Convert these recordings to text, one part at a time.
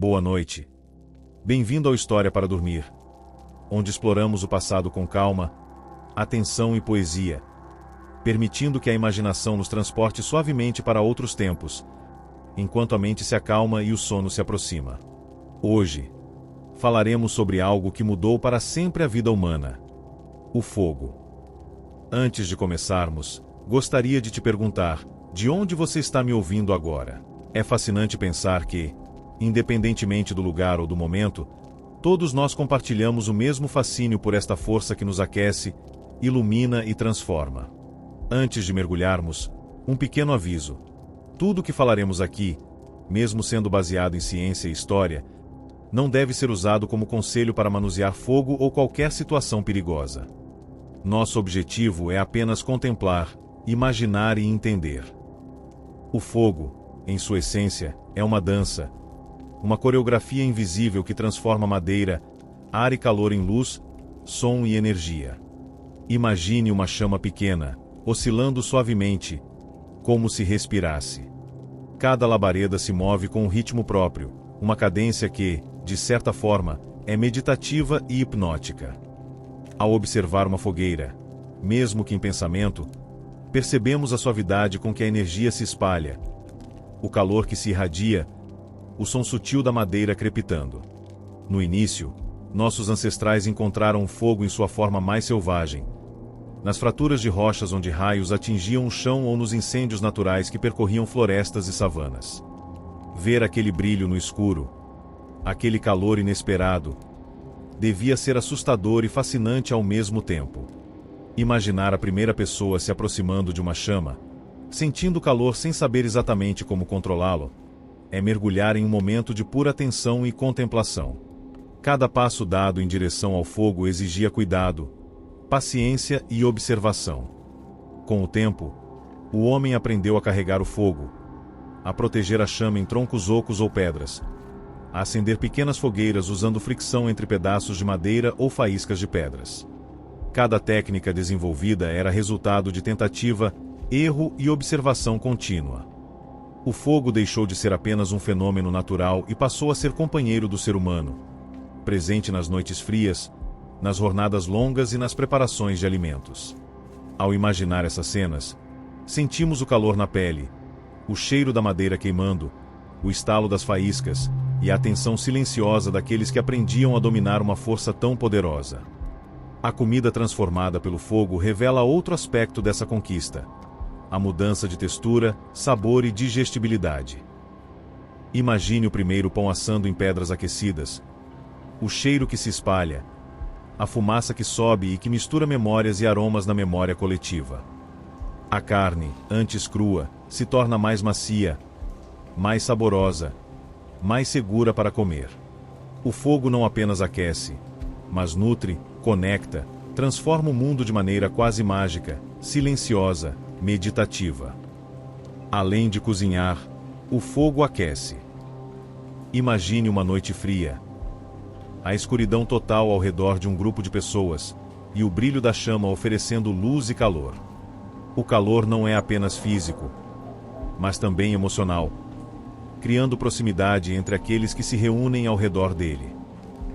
Boa noite. Bem-vindo ao História para Dormir, onde exploramos o passado com calma, atenção e poesia, permitindo que a imaginação nos transporte suavemente para outros tempos, enquanto a mente se acalma e o sono se aproxima. Hoje, falaremos sobre algo que mudou para sempre a vida humana: o fogo. Antes de começarmos, gostaria de te perguntar, de onde você está me ouvindo agora? É fascinante pensar que, independentemente do lugar ou do momento, todos nós compartilhamos o mesmo fascínio por esta força que nos aquece, ilumina e transforma. Antes de mergulharmos, um pequeno aviso: tudo o que falaremos aqui, mesmo sendo baseado em ciência e história, não deve ser usado como conselho para manusear fogo ou qualquer situação perigosa. Nosso objetivo é apenas contemplar, imaginar e entender. O fogo, em sua essência, é uma dança, uma coreografia invisível que transforma madeira, ar e calor em luz, som e energia. Imagine uma chama pequena, oscilando suavemente, como se respirasse. Cada labareda se move com um ritmo próprio, uma cadência que, de certa forma, é meditativa e hipnótica. Ao observar uma fogueira, mesmo que em pensamento, percebemos a suavidade com que a energia se espalha, o calor que se irradia, o som sutil da madeira crepitando. No início, nossos ancestrais encontraram o fogo em sua forma mais selvagem, nas fraturas de rochas onde raios atingiam o chão ou nos incêndios naturais que percorriam florestas e savanas. Ver aquele brilho no escuro, aquele calor inesperado, devia ser assustador e fascinante ao mesmo tempo. Imaginar a primeira pessoa se aproximando de uma chama, sentindo o calor sem saber exatamente como controlá-lo, é mergulhar em um momento de pura atenção e contemplação. Cada passo dado em direção ao fogo exigia cuidado, paciência e observação. Com o tempo, o homem aprendeu a carregar o fogo, a proteger a chama em troncos ocos ou pedras, a acender pequenas fogueiras usando fricção entre pedaços de madeira ou faíscas de pedras. Cada técnica desenvolvida era resultado de tentativa, erro e observação contínua. O fogo deixou de ser apenas um fenômeno natural e passou a ser companheiro do ser humano, presente nas noites frias, nas jornadas longas e nas preparações de alimentos. Ao imaginar essas cenas, sentimos o calor na pele, o cheiro da madeira queimando, o estalo das faíscas e a atenção silenciosa daqueles que aprendiam a dominar uma força tão poderosa. A comida transformada pelo fogo revela outro aspecto dessa conquista: a mudança de textura, sabor e digestibilidade. Imagine o primeiro pão assando em pedras aquecidas, o cheiro que se espalha, a fumaça que sobe e que mistura memórias e aromas na memória coletiva. A carne, antes crua, se torna mais macia, mais saborosa, mais segura para comer. O fogo não apenas aquece, mas nutre, conecta, transforma o mundo de maneira quase mágica, silenciosa, meditativa. Além de cozinhar, o fogo aquece. Imagine uma noite fria, a escuridão total ao redor de um grupo de pessoas, e o brilho da chama oferecendo luz e calor. O calor não é apenas físico, mas também emocional, criando proximidade entre aqueles que se reúnem ao redor dele.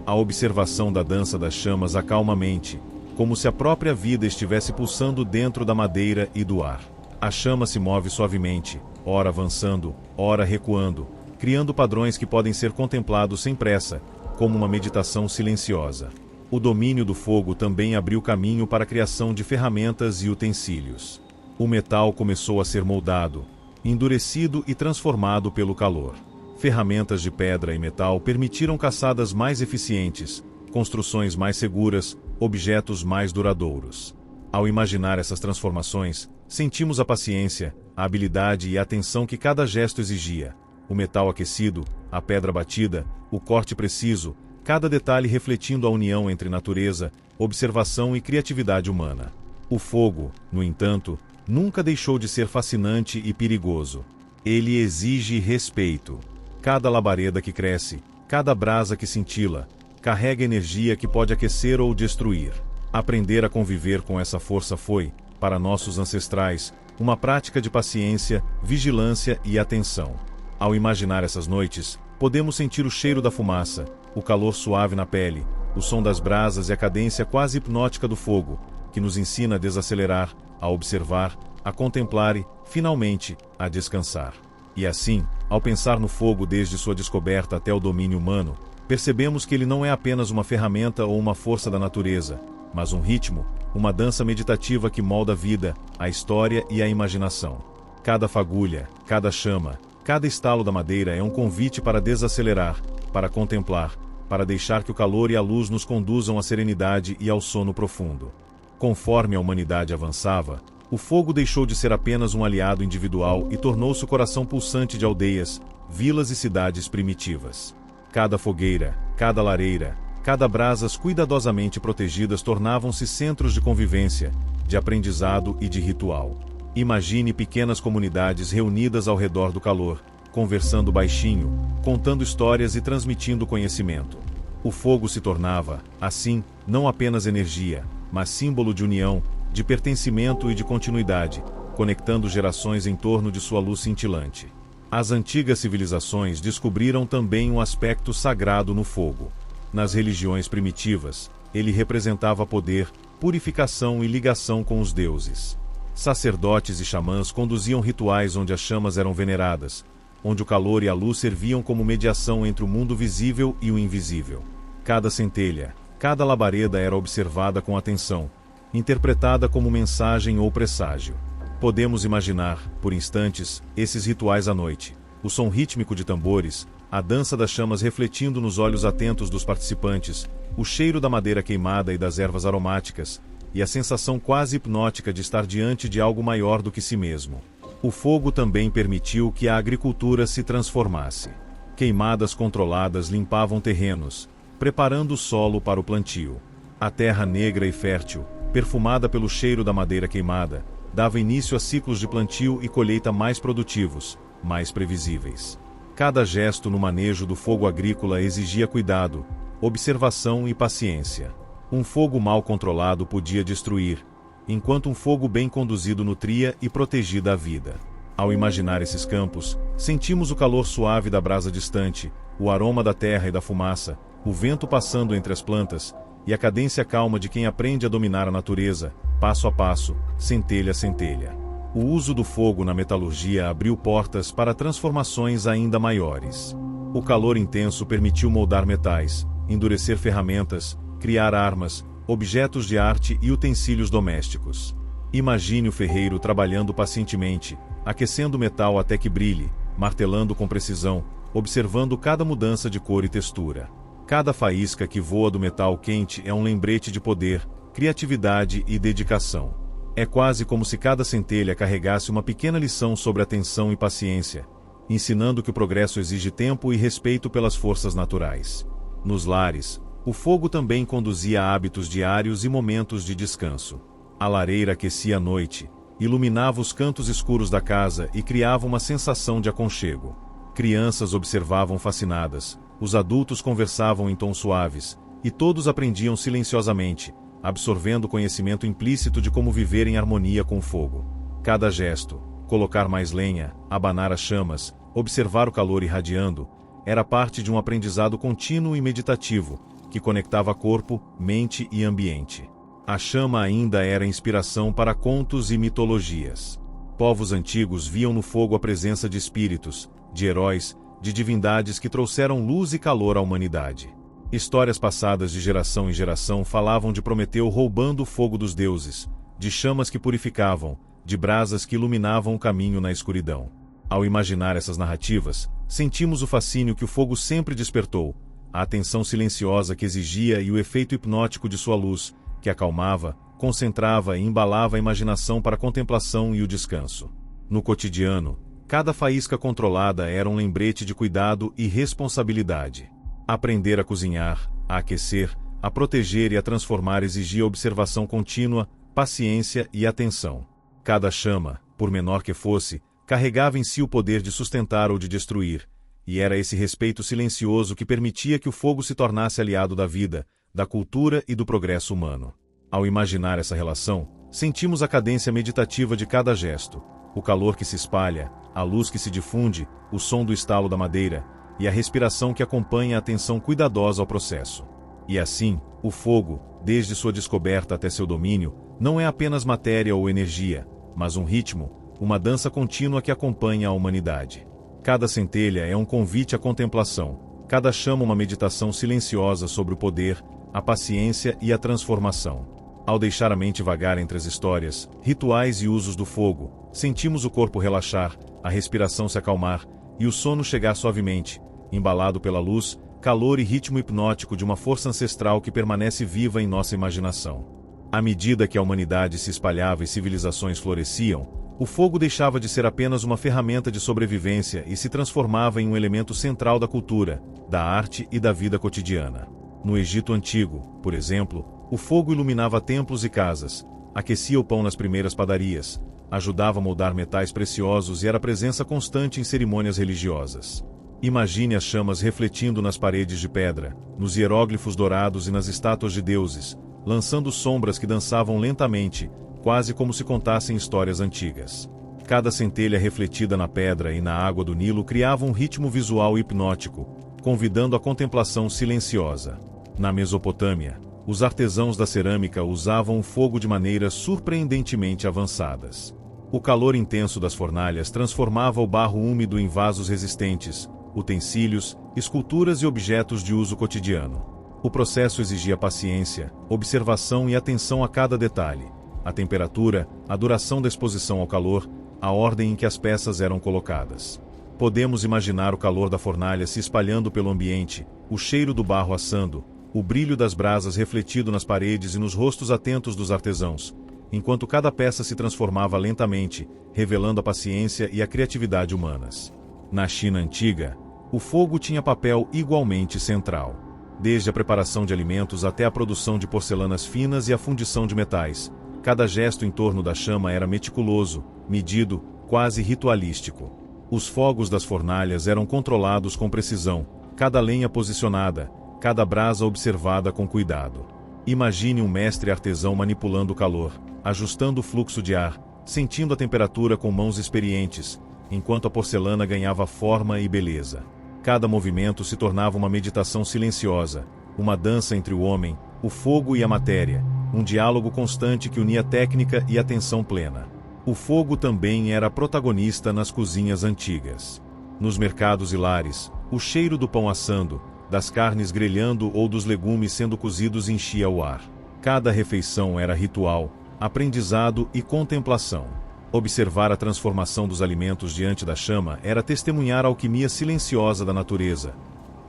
A observação da dança das chamas acalma a mente, como se a própria vida estivesse pulsando dentro da madeira e do ar. A chama se move suavemente, ora avançando, ora recuando, criando padrões que podem ser contemplados sem pressa, como uma meditação silenciosa. O domínio do fogo também abriu caminho para a criação de ferramentas e utensílios. O metal começou a ser moldado, endurecido e transformado pelo calor. Ferramentas de pedra e metal permitiram caçadas mais eficientes, construções mais seguras, objetos mais duradouros. Ao imaginar essas transformações, sentimos a paciência, a habilidade e a atenção que cada gesto exigia. O metal aquecido, a pedra batida, o corte preciso, cada detalhe refletindo a união entre natureza, observação e criatividade humana. O fogo, no entanto, nunca deixou de ser fascinante e perigoso. Ele exige respeito. Cada labareda que cresce, cada brasa que cintila, carrega energia que pode aquecer ou destruir. Aprender a conviver com essa força foi, para nossos ancestrais, uma prática de paciência, vigilância e atenção. Ao imaginar essas noites, Podemos sentir o cheiro da fumaça, o calor suave na pele, o som das brasas e a cadência quase hipnótica do fogo, que nos ensina a desacelerar, a observar, a contemplar e, finalmente, a descansar. E assim, ao pensar no fogo desde sua descoberta até o domínio humano, percebemos que ele não é apenas uma ferramenta ou uma força da natureza, mas um ritmo, uma dança meditativa que molda a vida, a história e a imaginação. Cada fagulha, cada chama, cada estalo da madeira é um convite para desacelerar, para contemplar, para deixar que o calor e a luz nos conduzam à serenidade e ao sono profundo. Conforme a humanidade avançava, o fogo deixou de ser apenas um aliado individual e tornou-se o coração pulsante de aldeias, vilas e cidades primitivas. Cada fogueira, cada lareira, cada brasas cuidadosamente protegidas tornavam-se centros de convivência, de aprendizado e de ritual. Imagine pequenas comunidades reunidas ao redor do calor, conversando baixinho, contando histórias e transmitindo conhecimento. O fogo se tornava, assim, não apenas energia, mas símbolo de união, de pertencimento e de continuidade, conectando gerações em torno de sua luz cintilante. As antigas civilizações descobriram também um aspecto sagrado no fogo. Nas religiões primitivas, ele representava poder, purificação e ligação com os deuses. Sacerdotes e xamãs conduziam rituais onde as chamas eram veneradas, onde o calor e a luz serviam como mediação entre o mundo visível e o invisível. Cada centelha, cada labareda era observada com atenção, interpretada como mensagem ou presságio. Podemos imaginar, por instantes, esses rituais à noite, o som rítmico de tambores, a dança das chamas refletindo nos olhos atentos dos participantes, o cheiro da madeira queimada e das ervas aromáticas, e a sensação quase hipnótica de estar diante de algo maior do que si mesmo. O fogo também permitiu que a agricultura se transformasse. Queimadas controladas limpavam terrenos, preparando o solo para o plantio. A terra negra e fértil, perfumada pelo cheiro da madeira queimada, dava início a ciclos de plantio e colheita mais produtivos, mais previsíveis. Cada gesto no manejo do fogo agrícola exigia cuidado, observação e paciência. Um fogo mal controlado podia destruir, enquanto um fogo bem conduzido nutria e protegia a vida. Ao imaginar esses campos, sentimos o calor suave da brasa distante, o aroma da terra e da fumaça, o vento passando entre as plantas, e a cadência calma de quem aprende a dominar a natureza, passo a passo, centelha a centelha. O uso do fogo na metalurgia abriu portas para transformações ainda maiores. O calor intenso permitiu moldar metais, endurecer ferramentas, criar armas, objetos de arte e utensílios domésticos. Imagine o ferreiro trabalhando pacientemente, aquecendo o metal até que brilhe, martelando com precisão, observando cada mudança de cor e textura. Cada faísca que voa do metal quente é um lembrete de poder, criatividade e dedicação. É quase como se cada centelha carregasse uma pequena lição sobre atenção e paciência, ensinando que o progresso exige tempo e respeito pelas forças naturais. Nos lares, o fogo também conduzia a hábitos diários e momentos de descanso. A lareira aquecia a noite, iluminava os cantos escuros da casa e criava uma sensação de aconchego. Crianças observavam fascinadas, os adultos conversavam em tons suaves, e todos aprendiam silenciosamente, absorvendo o conhecimento implícito de como viver em harmonia com o fogo. Cada gesto, colocar mais lenha, abanar as chamas, observar o calor irradiando, era parte de um aprendizado contínuo e meditativo, que conectava corpo, mente e ambiente. A chama ainda era inspiração para contos e mitologias. Povos antigos viam no fogo a presença de espíritos, de heróis, de divindades que trouxeram luz e calor à humanidade. Histórias passadas de geração em geração falavam de Prometeu roubando o fogo dos deuses, de chamas que purificavam, de brasas que iluminavam o caminho na escuridão. Ao imaginar essas narrativas, sentimos o fascínio que o fogo sempre despertou, a atenção silenciosa que exigia e o efeito hipnótico de sua luz, que acalmava, concentrava e embalava a imaginação para a contemplação e o descanso. No cotidiano, cada faísca controlada era um lembrete de cuidado e responsabilidade. Aprender a cozinhar, a aquecer, a proteger e a transformar exigia observação contínua, paciência e atenção. Cada chama, por menor que fosse, carregava em si o poder de sustentar ou de destruir, e era esse respeito silencioso que permitia que o fogo se tornasse aliado da vida, da cultura e do progresso humano. Ao imaginar essa relação, sentimos a cadência meditativa de cada gesto, o calor que se espalha, a luz que se difunde, o som do estalo da madeira, e a respiração que acompanha a atenção cuidadosa ao processo. E assim, o fogo, desde sua descoberta até seu domínio, não é apenas matéria ou energia, mas um ritmo, uma dança contínua que acompanha a humanidade. Cada centelha é um convite à contemplação, cada chama uma meditação silenciosa sobre o poder, a paciência e a transformação. Ao deixar a mente vagar entre as histórias, rituais e usos do fogo, sentimos o corpo relaxar, a respiração se acalmar e o sono chegar suavemente, embalado pela luz, calor e ritmo hipnótico de uma força ancestral que permanece viva em nossa imaginação. À medida que a humanidade se espalhava e civilizações floresciam, o fogo deixava de ser apenas uma ferramenta de sobrevivência e se transformava em um elemento central da cultura, da arte e da vida cotidiana. No Egito Antigo, por exemplo, o fogo iluminava templos e casas, aquecia o pão nas primeiras padarias, ajudava a moldar metais preciosos e era presença constante em cerimônias religiosas. Imagine as chamas refletindo nas paredes de pedra, nos hieróglifos dourados e nas estátuas de deuses, lançando sombras que dançavam lentamente, quase como se contassem histórias antigas. Cada centelha refletida na pedra e na água do Nilo criava um ritmo visual hipnótico, convidando a contemplação silenciosa. Na Mesopotâmia, os artesãos da cerâmica usavam o fogo de maneiras surpreendentemente avançadas. O calor intenso das fornalhas transformava o barro úmido em vasos resistentes, utensílios, esculturas e objetos de uso cotidiano. O processo exigia paciência, observação e atenção a cada detalhe: a temperatura, a duração da exposição ao calor, a ordem em que as peças eram colocadas. Podemos imaginar o calor da fornalha se espalhando pelo ambiente, o cheiro do barro assando, o brilho das brasas refletido nas paredes e nos rostos atentos dos artesãos, enquanto cada peça se transformava lentamente, revelando a paciência e a criatividade humanas. Na China antiga, o fogo tinha papel igualmente central. Desde a preparação de alimentos até a produção de porcelanas finas e a fundição de metais, cada gesto em torno da chama era meticuloso, medido, quase ritualístico. Os fogos das fornalhas eram controlados com precisão, cada lenha posicionada, cada brasa observada com cuidado. Imagine um mestre artesão manipulando o calor, ajustando o fluxo de ar, sentindo a temperatura com mãos experientes, enquanto a porcelana ganhava forma e beleza. Cada movimento se tornava uma meditação silenciosa, uma dança entre o homem, o fogo e a matéria, um diálogo constante que unia técnica e atenção plena. O fogo também era protagonista nas cozinhas antigas. Nos mercados e lares, o cheiro do pão assando, das carnes grelhando ou dos legumes sendo cozidos enchia o ar. Cada refeição era ritual, aprendizado e contemplação. Observar a transformação dos alimentos diante da chama era testemunhar a alquimia silenciosa da natureza.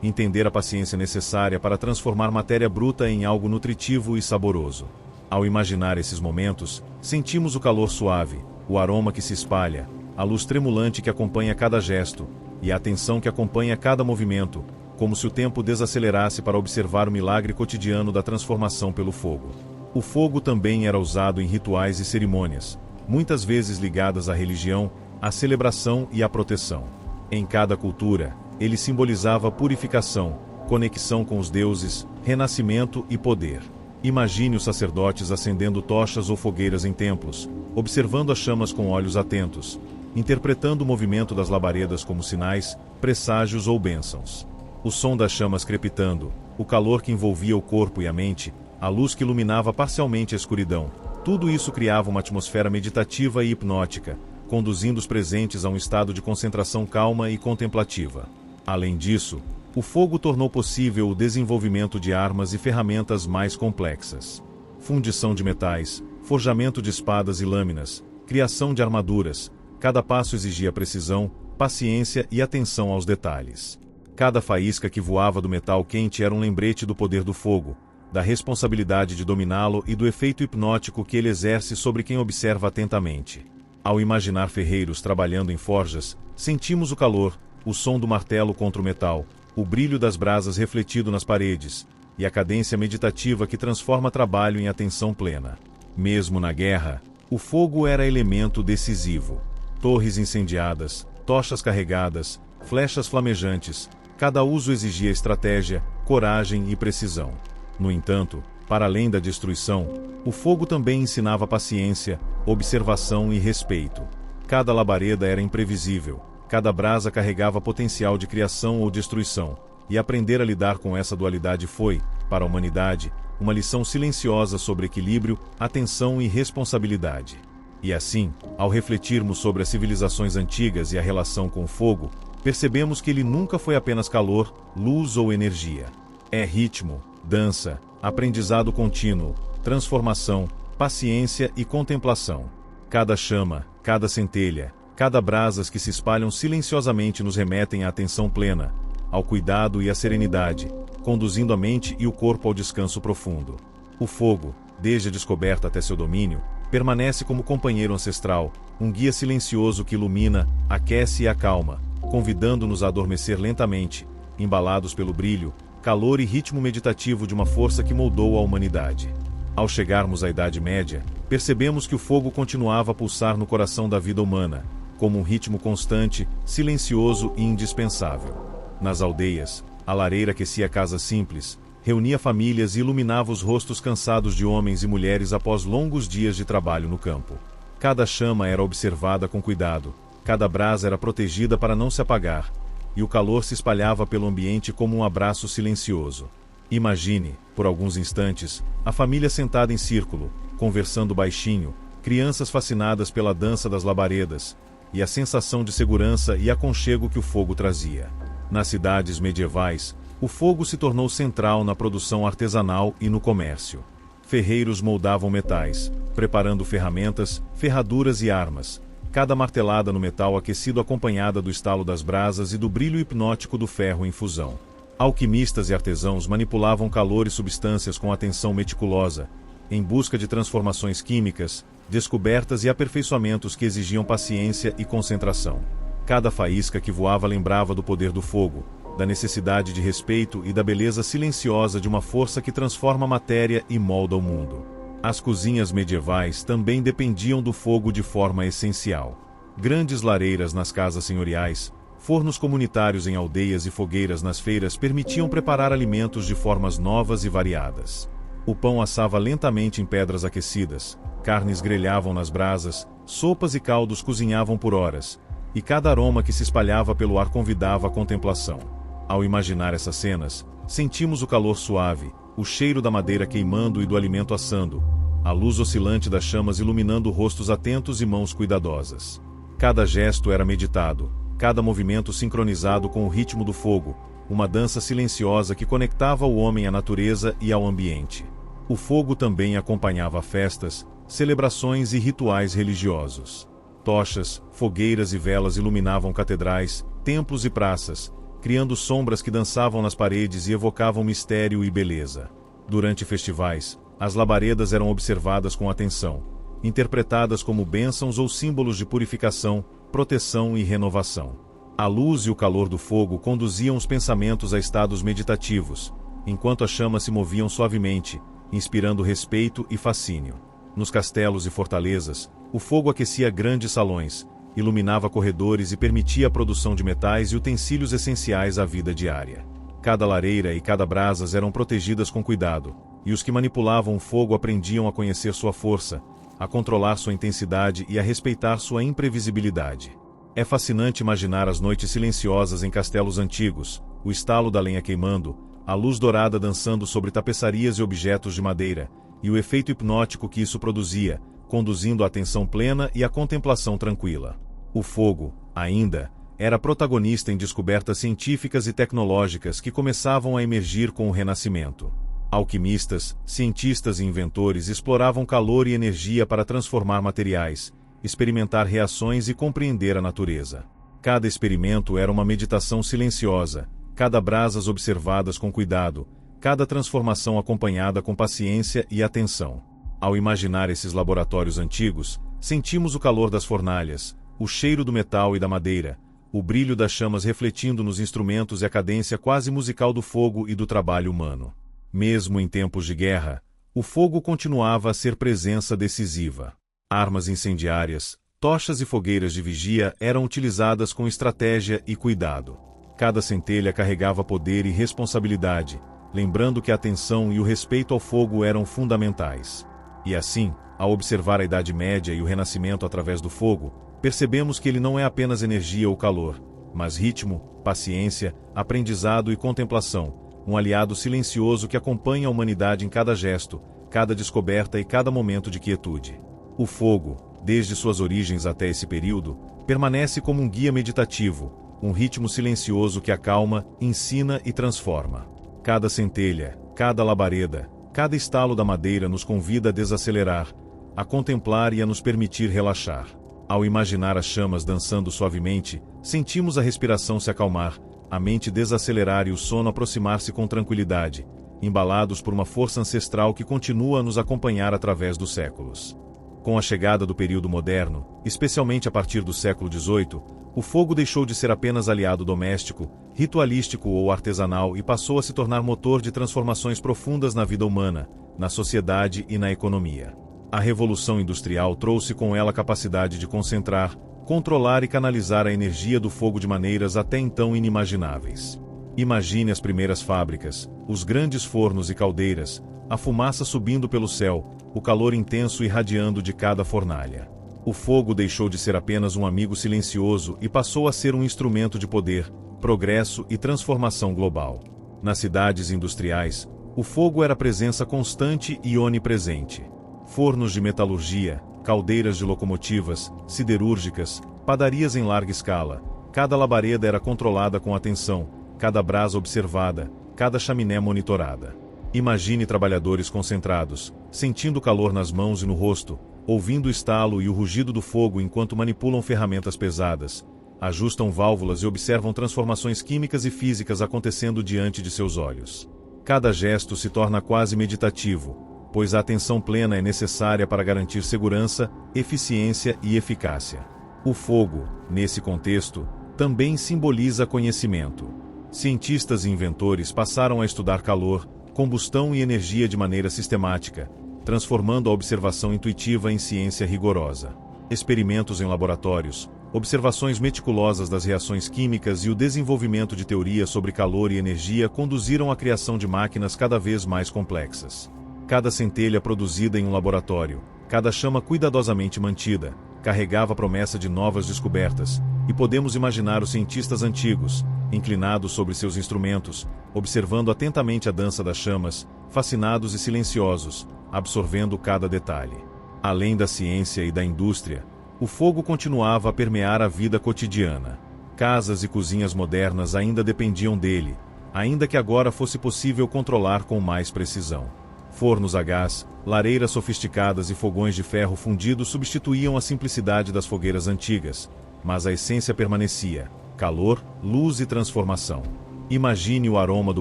Entender a paciência necessária para transformar matéria bruta em algo nutritivo e saboroso. Ao imaginar esses momentos, sentimos o calor suave, o aroma que se espalha, a luz tremulante que acompanha cada gesto, e a atenção que acompanha cada movimento, como se o tempo desacelerasse para observar o milagre cotidiano da transformação pelo fogo. O fogo também era usado em rituais e cerimônias, muitas vezes ligadas à religião, à celebração e à proteção. Em cada cultura, ele simbolizava purificação, conexão com os deuses, renascimento e poder. Imagine os sacerdotes acendendo tochas ou fogueiras em templos, observando as chamas com olhos atentos, interpretando o movimento das labaredas como sinais, presságios ou bênçãos. O som das chamas crepitando, o calor que envolvia o corpo e a mente, a luz que iluminava parcialmente a escuridão, tudo isso criava uma atmosfera meditativa e hipnótica, conduzindo os presentes a um estado de concentração calma e contemplativa. Além disso, o fogo tornou possível o desenvolvimento de armas e ferramentas mais complexas. Fundição de metais, forjamento de espadas e lâminas, criação de armaduras, cada passo exigia precisão, paciência e atenção aos detalhes. Cada faísca que voava do metal quente era um lembrete do poder do fogo, da responsabilidade de dominá-lo e do efeito hipnótico que ele exerce sobre quem observa atentamente. Ao imaginar ferreiros trabalhando em forjas, sentimos o calor, o som do martelo contra o metal, o brilho das brasas refletido nas paredes, e a cadência meditativa que transforma trabalho em atenção plena. Mesmo na guerra, o fogo era elemento decisivo. Torres incendiadas, tochas carregadas, flechas flamejantes, cada uso exigia estratégia, coragem e precisão. No entanto, para além da destruição, o fogo também ensinava paciência, observação e respeito. Cada labareda era imprevisível, cada brasa carregava potencial de criação ou destruição, e aprender a lidar com essa dualidade foi, para a humanidade, uma lição silenciosa sobre equilíbrio, atenção e responsabilidade. E assim, ao refletirmos sobre as civilizações antigas e a relação com o fogo, percebemos que ele nunca foi apenas calor, luz ou energia. É ritmo, dança, aprendizado contínuo, transformação, paciência e contemplação. Cada chama, cada centelha, cada brasas que se espalham silenciosamente nos remetem à atenção plena, ao cuidado e à serenidade, conduzindo a mente e o corpo ao descanso profundo. O fogo, desde a descoberta até seu domínio, permanece como companheiro ancestral, um guia silencioso que ilumina, aquece e acalma, convidando-nos a adormecer lentamente, embalados pelo brilho, calor e ritmo meditativo de uma força que moldou a humanidade. Ao chegarmos à Idade Média, percebemos que o fogo continuava a pulsar no coração da vida humana, como um ritmo constante, silencioso e indispensável. Nas aldeias, a lareira aquecia casas simples, reunia famílias e iluminava os rostos cansados de homens e mulheres após longos dias de trabalho no campo. Cada chama era observada com cuidado, cada brasa era protegida para não se apagar, e o calor se espalhava pelo ambiente como um abraço silencioso. Imagine, por alguns instantes, a família sentada em círculo, conversando baixinho, crianças fascinadas pela dança das labaredas, e a sensação de segurança e aconchego que o fogo trazia. Nas cidades medievais, o fogo se tornou central na produção artesanal e no comércio. Ferreiros moldavam metais, preparando ferramentas, ferraduras e armas, cada martelada no metal aquecido acompanhada do estalo das brasas e do brilho hipnótico do ferro em fusão. Alquimistas e artesãos manipulavam calor e substâncias com atenção meticulosa, em busca de transformações químicas, descobertas e aperfeiçoamentos que exigiam paciência e concentração. Cada faísca que voava lembrava do poder do fogo, da necessidade de respeito e da beleza silenciosa de uma força que transforma a matéria e molda o mundo. As cozinhas medievais também dependiam do fogo de forma essencial. Grandes lareiras nas casas senhoriais, fornos comunitários em aldeias e fogueiras nas feiras permitiam preparar alimentos de formas novas e variadas. O pão assava lentamente em pedras aquecidas, carnes grelhavam nas brasas, sopas e caldos cozinhavam por horas, e cada aroma que se espalhava pelo ar convidava a contemplação. Ao imaginar essas cenas, sentimos o calor suave, o cheiro da madeira queimando e do alimento assando, a luz oscilante das chamas iluminando rostos atentos e mãos cuidadosas. Cada gesto era meditado, cada movimento sincronizado com o ritmo do fogo, uma dança silenciosa que conectava o homem à natureza e ao ambiente. O fogo também acompanhava festas, celebrações e rituais religiosos. Tochas, fogueiras e velas iluminavam catedrais, templos e praças, criando sombras que dançavam nas paredes e evocavam mistério e beleza. Durante festivais, as labaredas eram observadas com atenção, interpretadas como bênçãos ou símbolos de purificação, proteção e renovação. A luz e o calor do fogo conduziam os pensamentos a estados meditativos, enquanto as chamas se moviam suavemente, inspirando respeito e fascínio. Nos castelos e fortalezas, o fogo aquecia grandes salões, iluminava corredores e permitia a produção de metais e utensílios essenciais à vida diária. Cada lareira e cada brasas eram protegidas com cuidado, e os que manipulavam o fogo aprendiam a conhecer sua força, a controlar sua intensidade e a respeitar sua imprevisibilidade. É fascinante imaginar as noites silenciosas em castelos antigos, o estalo da lenha queimando, a luz dourada dançando sobre tapeçarias e objetos de madeira, e o efeito hipnótico que isso produzia, conduzindo a atenção plena e a contemplação tranquila. O fogo, ainda, era protagonista em descobertas científicas e tecnológicas que começavam a emergir com o Renascimento. Alquimistas, cientistas e inventores exploravam calor e energia para transformar materiais, experimentar reações e compreender a natureza. Cada experimento era uma meditação silenciosa, cada brasas observadas com cuidado, cada transformação acompanhada com paciência e atenção. Ao imaginar esses laboratórios antigos, sentimos o calor das fornalhas, o cheiro do metal e da madeira, o brilho das chamas refletindo nos instrumentos e a cadência quase musical do fogo e do trabalho humano. Mesmo em tempos de guerra, o fogo continuava a ser presença decisiva. Armas incendiárias, tochas e fogueiras de vigia eram utilizadas com estratégia e cuidado. Cada centelha carregava poder e responsabilidade, lembrando que a atenção e o respeito ao fogo eram fundamentais. E assim, ao observar a Idade Média e o Renascimento através do fogo, percebemos que ele não é apenas energia ou calor, mas ritmo, paciência, aprendizado e contemplação, um aliado silencioso que acompanha a humanidade em cada gesto, cada descoberta e cada momento de quietude. O fogo, desde suas origens até esse período, permanece como um guia meditativo, um ritmo silencioso que acalma, ensina e transforma. Cada centelha, cada labareda, cada estalo da madeira nos convida a desacelerar, a contemplar e a nos permitir relaxar. Ao imaginar as chamas dançando suavemente, sentimos a respiração se acalmar, a mente desacelerar e o sono aproximar-se com tranquilidade, embalados por uma força ancestral que continua a nos acompanhar através dos séculos. Com a chegada do período moderno, especialmente a partir do século XVIII, o fogo deixou de ser apenas aliado doméstico, ritualístico ou artesanal e passou a se tornar motor de transformações profundas na vida humana, na sociedade e na economia. A Revolução Industrial trouxe com ela a capacidade de concentrar, controlar e canalizar a energia do fogo de maneiras até então inimagináveis. Imagine as primeiras fábricas, os grandes fornos e caldeiras, a fumaça subindo pelo céu, o calor intenso irradiando de cada fornalha. O fogo deixou de ser apenas um amigo silencioso e passou a ser um instrumento de poder, progresso e transformação global. Nas cidades industriais, o fogo era presença constante e onipresente. Fornos de metalurgia, caldeiras de locomotivas, siderúrgicas, padarias em larga escala, cada labareda era controlada com atenção, cada brasa observada, cada chaminé monitorada. Imagine trabalhadores concentrados, sentindo o calor nas mãos e no rosto, ouvindo o estalo e o rugido do fogo enquanto manipulam ferramentas pesadas, ajustam válvulas e observam transformações químicas e físicas acontecendo diante de seus olhos. Cada gesto se torna quase meditativo, pois a atenção plena é necessária para garantir segurança, eficiência e eficácia. O fogo, nesse contexto, também simboliza conhecimento. Cientistas e inventores passaram a estudar calor, combustão e energia de maneira sistemática, transformando a observação intuitiva em ciência rigorosa. Experimentos em laboratórios, observações meticulosas das reações químicas e o desenvolvimento de teorias sobre calor e energia conduziram à criação de máquinas cada vez mais complexas. Cada centelha produzida em um laboratório, cada chama cuidadosamente mantida, carregava a promessa de novas descobertas, e podemos imaginar os cientistas antigos, inclinados sobre seus instrumentos, observando atentamente a dança das chamas, fascinados e silenciosos, absorvendo cada detalhe. Além da ciência e da indústria, o fogo continuava a permear a vida cotidiana. Casas e cozinhas modernas ainda dependiam dele, ainda que agora fosse possível controlar com mais precisão. Fornos a gás, lareiras sofisticadas e fogões de ferro fundido substituíam a simplicidade das fogueiras antigas, mas a essência permanecia: calor, luz e transformação. Imagine o aroma do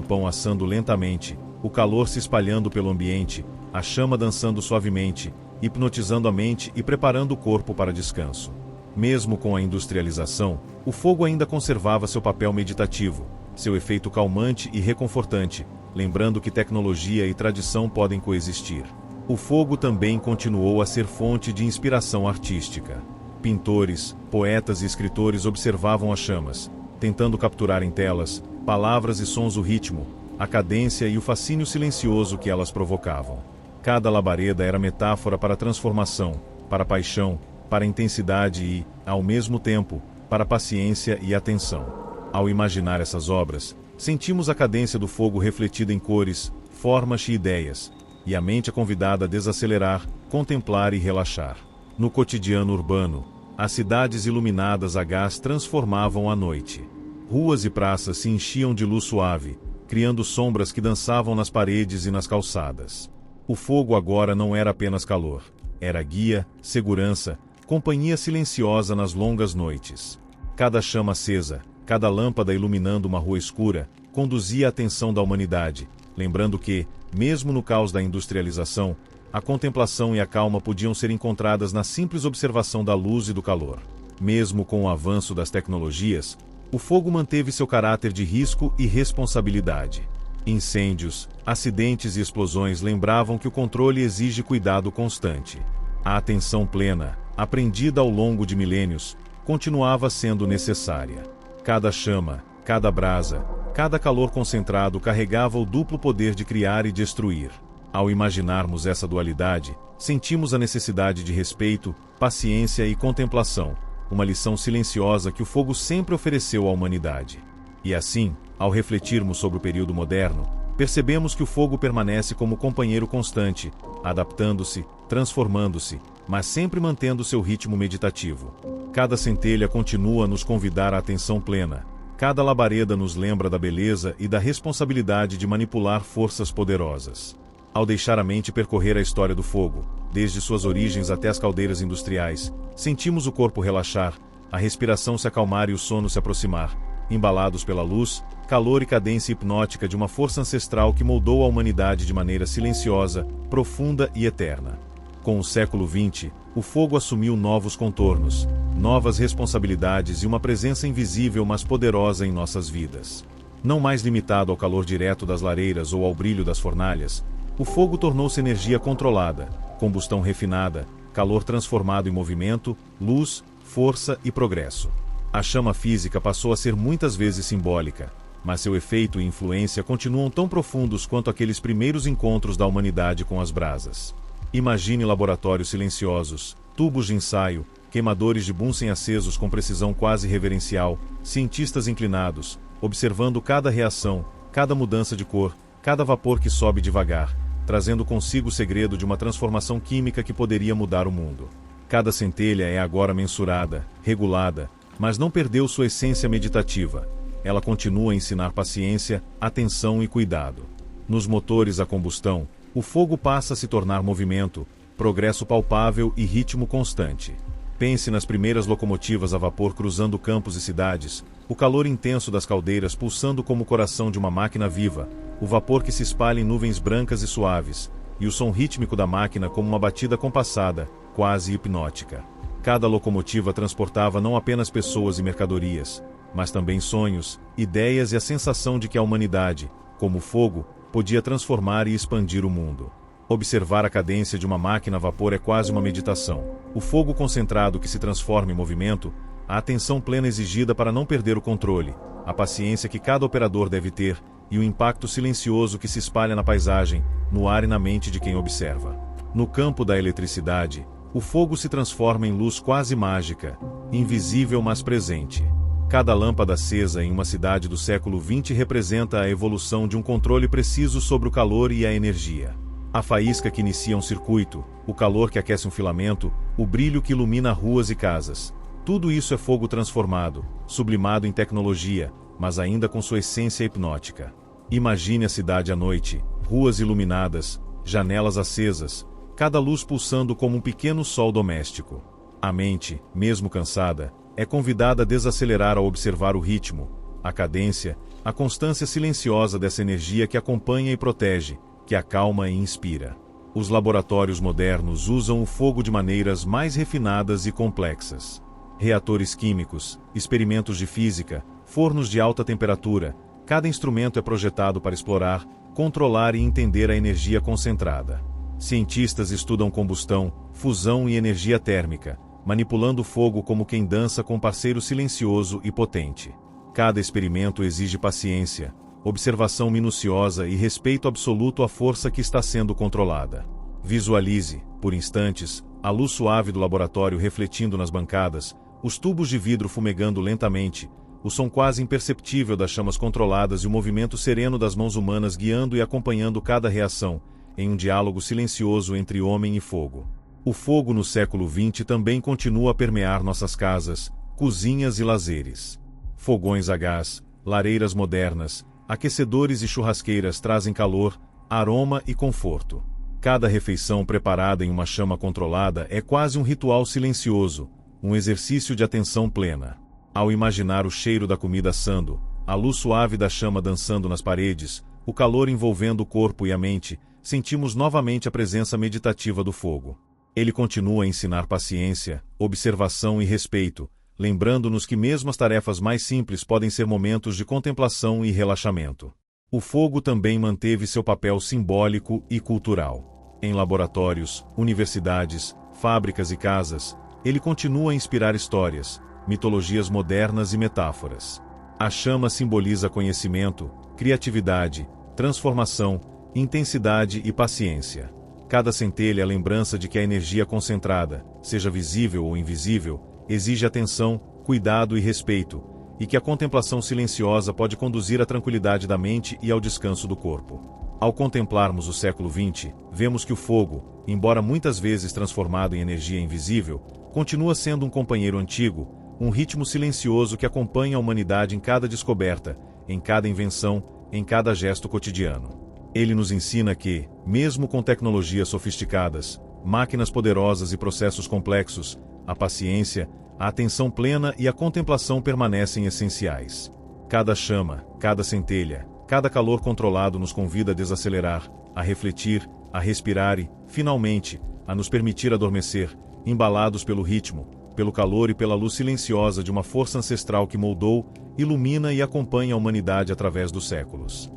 pão assando lentamente, o calor se espalhando pelo ambiente, a chama dançando suavemente, hipnotizando a mente e preparando o corpo para descanso. Mesmo com a industrialização, o fogo ainda conservava seu papel meditativo, seu efeito calmante e reconfortante, lembrando que tecnologia e tradição podem coexistir. O fogo também continuou a ser fonte de inspiração artística. Pintores, poetas e escritores observavam as chamas, tentando capturar em telas, palavras e sons o ritmo, a cadência e o fascínio silencioso que elas provocavam. Cada labareda era metáfora para a transformação, para a paixão, para a intensidade e, ao mesmo tempo, para a paciência e atenção. Ao imaginar essas obras, sentimos a cadência do fogo refletida em cores, formas e ideias, e a mente é convidada a desacelerar, contemplar e relaxar. No cotidiano urbano, as cidades iluminadas a gás transformavam a noite. Ruas e praças se enchiam de luz suave, criando sombras que dançavam nas paredes e nas calçadas. O fogo agora não era apenas calor, era guia, segurança, companhia silenciosa nas longas noites. Cada chama acesa, cada lâmpada iluminando uma rua escura, conduzia a atenção da humanidade, lembrando que, mesmo no caos da industrialização, a contemplação e a calma podiam ser encontradas na simples observação da luz e do calor. Mesmo com o avanço das tecnologias, o fogo manteve seu caráter de risco e responsabilidade. Incêndios, acidentes e explosões lembravam que o controle exige cuidado constante. A atenção plena, aprendida ao longo de milênios, continuava sendo necessária. Cada chama, cada brasa, cada calor concentrado carregava o duplo poder de criar e destruir. Ao imaginarmos essa dualidade, sentimos a necessidade de respeito, paciência e contemplação, uma lição silenciosa que o fogo sempre ofereceu à humanidade. E assim, ao refletirmos sobre o período moderno, percebemos que o fogo permanece como companheiro constante, adaptando-se, transformando-se, mas sempre mantendo seu ritmo meditativo. Cada centelha continua a nos convidar à atenção plena. Cada labareda nos lembra da beleza e da responsabilidade de manipular forças poderosas. Ao deixar a mente percorrer a história do fogo, desde suas origens até as caldeiras industriais, sentimos o corpo relaxar, a respiração se acalmar e o sono se aproximar, embalados pela luz, calor e cadência hipnótica de uma força ancestral que moldou a humanidade de maneira silenciosa, profunda e eterna. Com o século XX, o fogo assumiu novos contornos, novas responsabilidades e uma presença invisível mas poderosa em nossas vidas. Não mais limitado ao calor direto das lareiras ou ao brilho das fornalhas, o fogo tornou-se energia controlada, combustão refinada, calor transformado em movimento, luz, força e progresso. A chama física passou a ser muitas vezes simbólica, mas seu efeito e influência continuam tão profundos quanto aqueles primeiros encontros da humanidade com as brasas. Imagine laboratórios silenciosos, tubos de ensaio, queimadores de Bunsen acesos com precisão quase reverencial, cientistas inclinados, observando cada reação, cada mudança de cor, cada vapor que sobe devagar, trazendo consigo o segredo de uma transformação química que poderia mudar o mundo. Cada centelha é agora mensurada, regulada, mas não perdeu sua essência meditativa. Ela continua a ensinar paciência, atenção e cuidado. Nos motores a combustão, o fogo passa a se tornar movimento, progresso palpável e ritmo constante. Pense nas primeiras locomotivas a vapor cruzando campos e cidades, o calor intenso das caldeiras pulsando como o coração de uma máquina viva, o vapor que se espalha em nuvens brancas e suaves, e o som rítmico da máquina como uma batida compassada, quase hipnótica. Cada locomotiva transportava não apenas pessoas e mercadorias, mas também sonhos, ideias e a sensação de que a humanidade, como o fogo, podia transformar e expandir o mundo. Observar a cadência de uma máquina a vapor é quase uma meditação. O fogo concentrado que se transforma em movimento, a atenção plena exigida para não perder o controle, a paciência que cada operador deve ter e o impacto silencioso que se espalha na paisagem, no ar e na mente de quem observa. No campo da eletricidade, o fogo se transforma em luz quase mágica, invisível mas presente. Cada lâmpada acesa em uma cidade do século XX representa a evolução de um controle preciso sobre o calor e a energia. A faísca que inicia um circuito, o calor que aquece um filamento, o brilho que ilumina ruas e casas. Tudo isso é fogo transformado, sublimado em tecnologia, mas ainda com sua essência hipnótica. Imagine a cidade à noite, ruas iluminadas, janelas acesas, cada luz pulsando como um pequeno sol doméstico. A mente, mesmo cansada, é convidada a desacelerar ao observar o ritmo, a cadência, a constância silenciosa dessa energia que acompanha e protege, que acalma e inspira. Os laboratórios modernos usam o fogo de maneiras mais refinadas e complexas. Reatores químicos, experimentos de física, fornos de alta temperatura, cada instrumento é projetado para explorar, controlar e entender a energia concentrada. Cientistas estudam combustão, fusão e energia térmica, manipulando o fogo como quem dança com um parceiro silencioso e potente. Cada experimento exige paciência, observação minuciosa e respeito absoluto à força que está sendo controlada. Visualize, por instantes, a luz suave do laboratório refletindo nas bancadas, os tubos de vidro fumegando lentamente, o som quase imperceptível das chamas controladas e o movimento sereno das mãos humanas guiando e acompanhando cada reação, em um diálogo silencioso entre homem e fogo. O fogo no século XX também continua a permear nossas casas, cozinhas e lazeres. Fogões a gás, lareiras modernas, aquecedores e churrasqueiras trazem calor, aroma e conforto. Cada refeição preparada em uma chama controlada é quase um ritual silencioso, um exercício de atenção plena. Ao imaginar o cheiro da comida assando, a luz suave da chama dançando nas paredes, o calor envolvendo o corpo e a mente, sentimos novamente a presença meditativa do fogo. Ele continua a ensinar paciência, observação e respeito, lembrando-nos que mesmo as tarefas mais simples podem ser momentos de contemplação e relaxamento. O fogo também manteve seu papel simbólico e cultural. Em laboratórios, universidades, fábricas e casas, ele continua a inspirar histórias, mitologias modernas e metáforas. A chama simboliza conhecimento, criatividade, transformação, intensidade e paciência. Cada centelha é a lembrança de que a energia concentrada, seja visível ou invisível, exige atenção, cuidado e respeito, e que a contemplação silenciosa pode conduzir à tranquilidade da mente e ao descanso do corpo. Ao contemplarmos o século XX, vemos que o fogo, embora muitas vezes transformado em energia invisível, continua sendo um companheiro antigo, um ritmo silencioso que acompanha a humanidade em cada descoberta, em cada invenção, em cada gesto cotidiano. Ele nos ensina que, mesmo com tecnologias sofisticadas, máquinas poderosas e processos complexos, a paciência, a atenção plena e a contemplação permanecem essenciais. Cada chama, cada centelha, cada calor controlado nos convida a desacelerar, a refletir, a respirar e, finalmente, a nos permitir adormecer, embalados pelo ritmo, pelo calor e pela luz silenciosa de uma força ancestral que moldou, ilumina e acompanha a humanidade através dos séculos.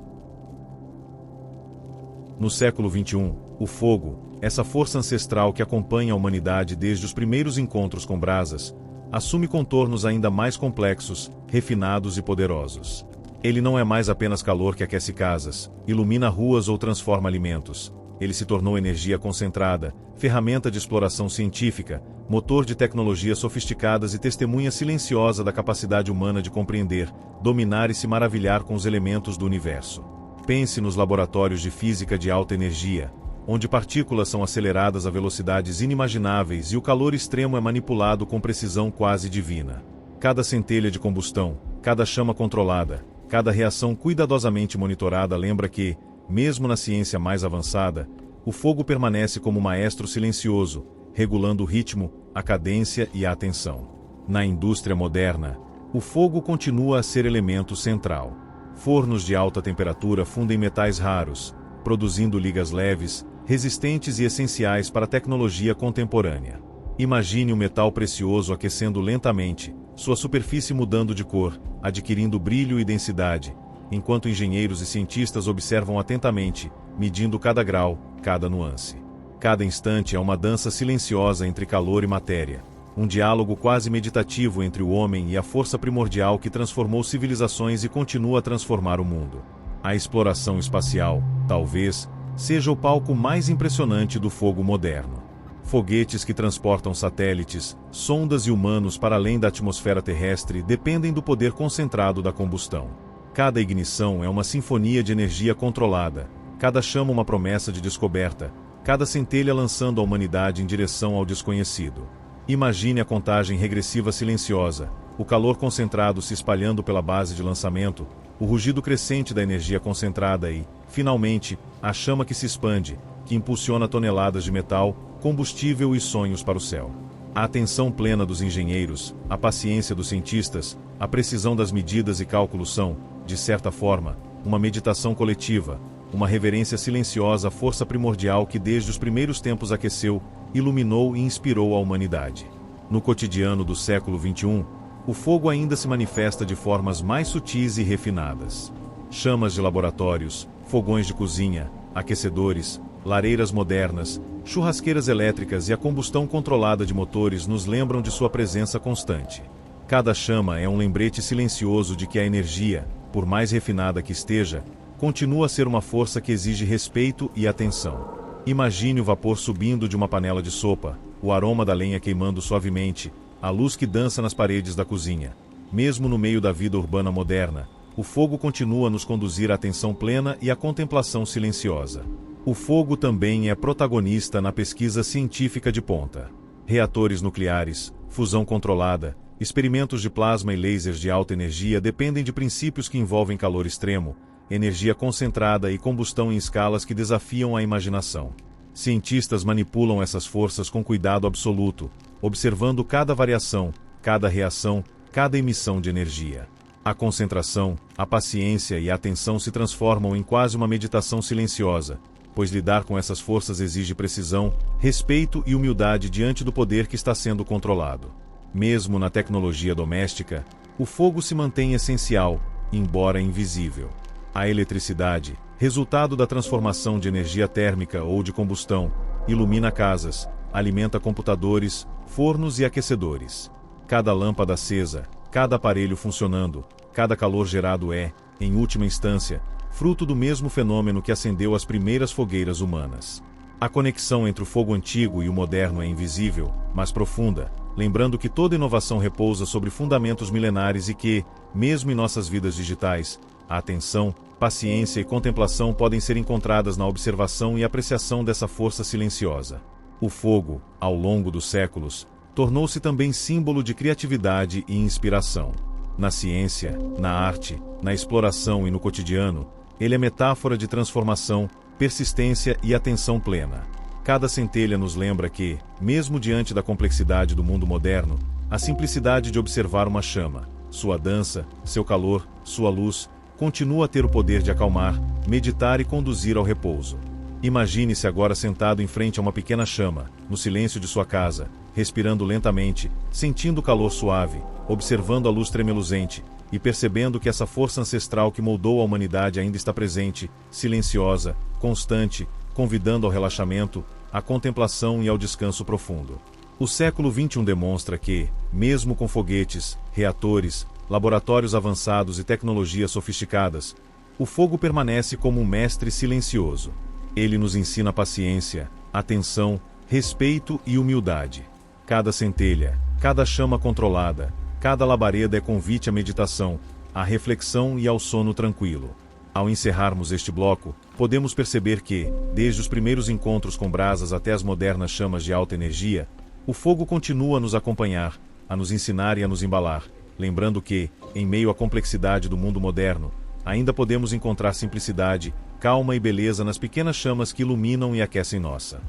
No século XXI, o fogo, essa força ancestral que acompanha a humanidade desde os primeiros encontros com brasas, assume contornos ainda mais complexos, refinados e poderosos. Ele não é mais apenas calor que aquece casas, ilumina ruas ou transforma alimentos. Ele se tornou energia concentrada, ferramenta de exploração científica, motor de tecnologias sofisticadas e testemunha silenciosa da capacidade humana de compreender, dominar e se maravilhar com os elementos do universo. Pense nos laboratórios de física de alta energia, onde partículas são aceleradas a velocidades inimagináveis e o calor extremo é manipulado com precisão quase divina. Cada centelha de combustão, cada chama controlada, cada reação cuidadosamente monitorada lembra que, mesmo na ciência mais avançada, o fogo permanece como maestro silencioso, regulando o ritmo, a cadência e a atenção. Na indústria moderna, o fogo continua a ser elemento central. Fornos de alta temperatura fundem metais raros, produzindo ligas leves, resistentes e essenciais para a tecnologia contemporânea. Imagine um metal precioso aquecendo lentamente, sua superfície mudando de cor, adquirindo brilho e densidade, enquanto engenheiros e cientistas observam atentamente, medindo cada grau, cada nuance. Cada instante é uma dança silenciosa entre calor e matéria, um diálogo quase meditativo entre o homem e a força primordial que transformou civilizações e continua a transformar o mundo. A exploração espacial, talvez, seja o palco mais impressionante do fogo moderno. Foguetes que transportam satélites, sondas e humanos para além da atmosfera terrestre dependem do poder concentrado da combustão. Cada ignição é uma sinfonia de energia controlada, cada chama uma promessa de descoberta, cada centelha lançando a humanidade em direção ao desconhecido. Imagine a contagem regressiva silenciosa, o calor concentrado se espalhando pela base de lançamento, o rugido crescente da energia concentrada e, finalmente, a chama que se expande, que impulsiona toneladas de metal, combustível e sonhos para o céu. A atenção plena dos engenheiros, a paciência dos cientistas, a precisão das medidas e cálculos são, de certa forma, uma meditação coletiva, uma reverência silenciosa à força primordial que desde os primeiros tempos aqueceu, iluminou e inspirou a humanidade. No cotidiano do século XXI, o fogo ainda se manifesta de formas mais sutis e refinadas. Chamas de laboratórios, fogões de cozinha, aquecedores, lareiras modernas, churrasqueiras elétricas e a combustão controlada de motores nos lembram de sua presença constante. Cada chama é um lembrete silencioso de que a energia, por mais refinada que esteja, continua a ser uma força que exige respeito e atenção. Imagine o vapor subindo de uma panela de sopa, o aroma da lenha queimando suavemente, a luz que dança nas paredes da cozinha. Mesmo no meio da vida urbana moderna, o fogo continua a nos conduzir à atenção plena e à contemplação silenciosa. O fogo também é protagonista na pesquisa científica de ponta. Reatores nucleares, fusão controlada, experimentos de plasma e lasers de alta energia dependem de princípios que envolvem calor extremo, energia concentrada e combustão em escalas que desafiam a imaginação. Cientistas manipulam essas forças com cuidado absoluto, observando cada variação, cada reação, cada emissão de energia. A concentração, a paciência e a atenção se transformam em quase uma meditação silenciosa, pois lidar com essas forças exige precisão, respeito e humildade diante do poder que está sendo controlado. Mesmo na tecnologia doméstica, o fogo se mantém essencial, embora invisível. A eletricidade, resultado da transformação de energia térmica ou de combustão, ilumina casas, alimenta computadores, fornos e aquecedores. Cada lâmpada acesa, cada aparelho funcionando, cada calor gerado é, em última instância, fruto do mesmo fenômeno que acendeu as primeiras fogueiras humanas. A conexão entre o fogo antigo e o moderno é invisível, mas profunda, lembrando que toda inovação repousa sobre fundamentos milenares e que, mesmo em nossas vidas digitais, a atenção, paciência e contemplação podem ser encontradas na observação e apreciação dessa força silenciosa. O fogo, ao longo dos séculos, tornou-se também símbolo de criatividade e inspiração. Na ciência, na arte, na exploração e no cotidiano, ele é metáfora de transformação, persistência e atenção plena. Cada centelha nos lembra que, mesmo diante da complexidade do mundo moderno, a simplicidade de observar uma chama, sua dança, seu calor, sua luz, continua a ter o poder de acalmar, meditar e conduzir ao repouso. Imagine-se agora sentado em frente a uma pequena chama, no silêncio de sua casa, respirando lentamente, sentindo o calor suave, observando a luz tremeluzente, e percebendo que essa força ancestral que moldou a humanidade ainda está presente, silenciosa, constante, convidando ao relaxamento, à contemplação e ao descanso profundo. O século XXI demonstra que, mesmo com foguetes, reatores, laboratórios avançados e tecnologias sofisticadas, o fogo permanece como um mestre silencioso. Ele nos ensina paciência, atenção, respeito e humildade. Cada centelha, cada chama controlada, cada labareda é convite à meditação, à reflexão e ao sono tranquilo. Ao encerrarmos este bloco, podemos perceber que, desde os primeiros encontros com brasas até as modernas chamas de alta energia, o fogo continua a nos acompanhar, a nos ensinar e a nos embalar, lembrando que, em meio à complexidade do mundo moderno, ainda podemos encontrar simplicidade, calma e beleza nas pequenas chamas que iluminam e aquecem nossa.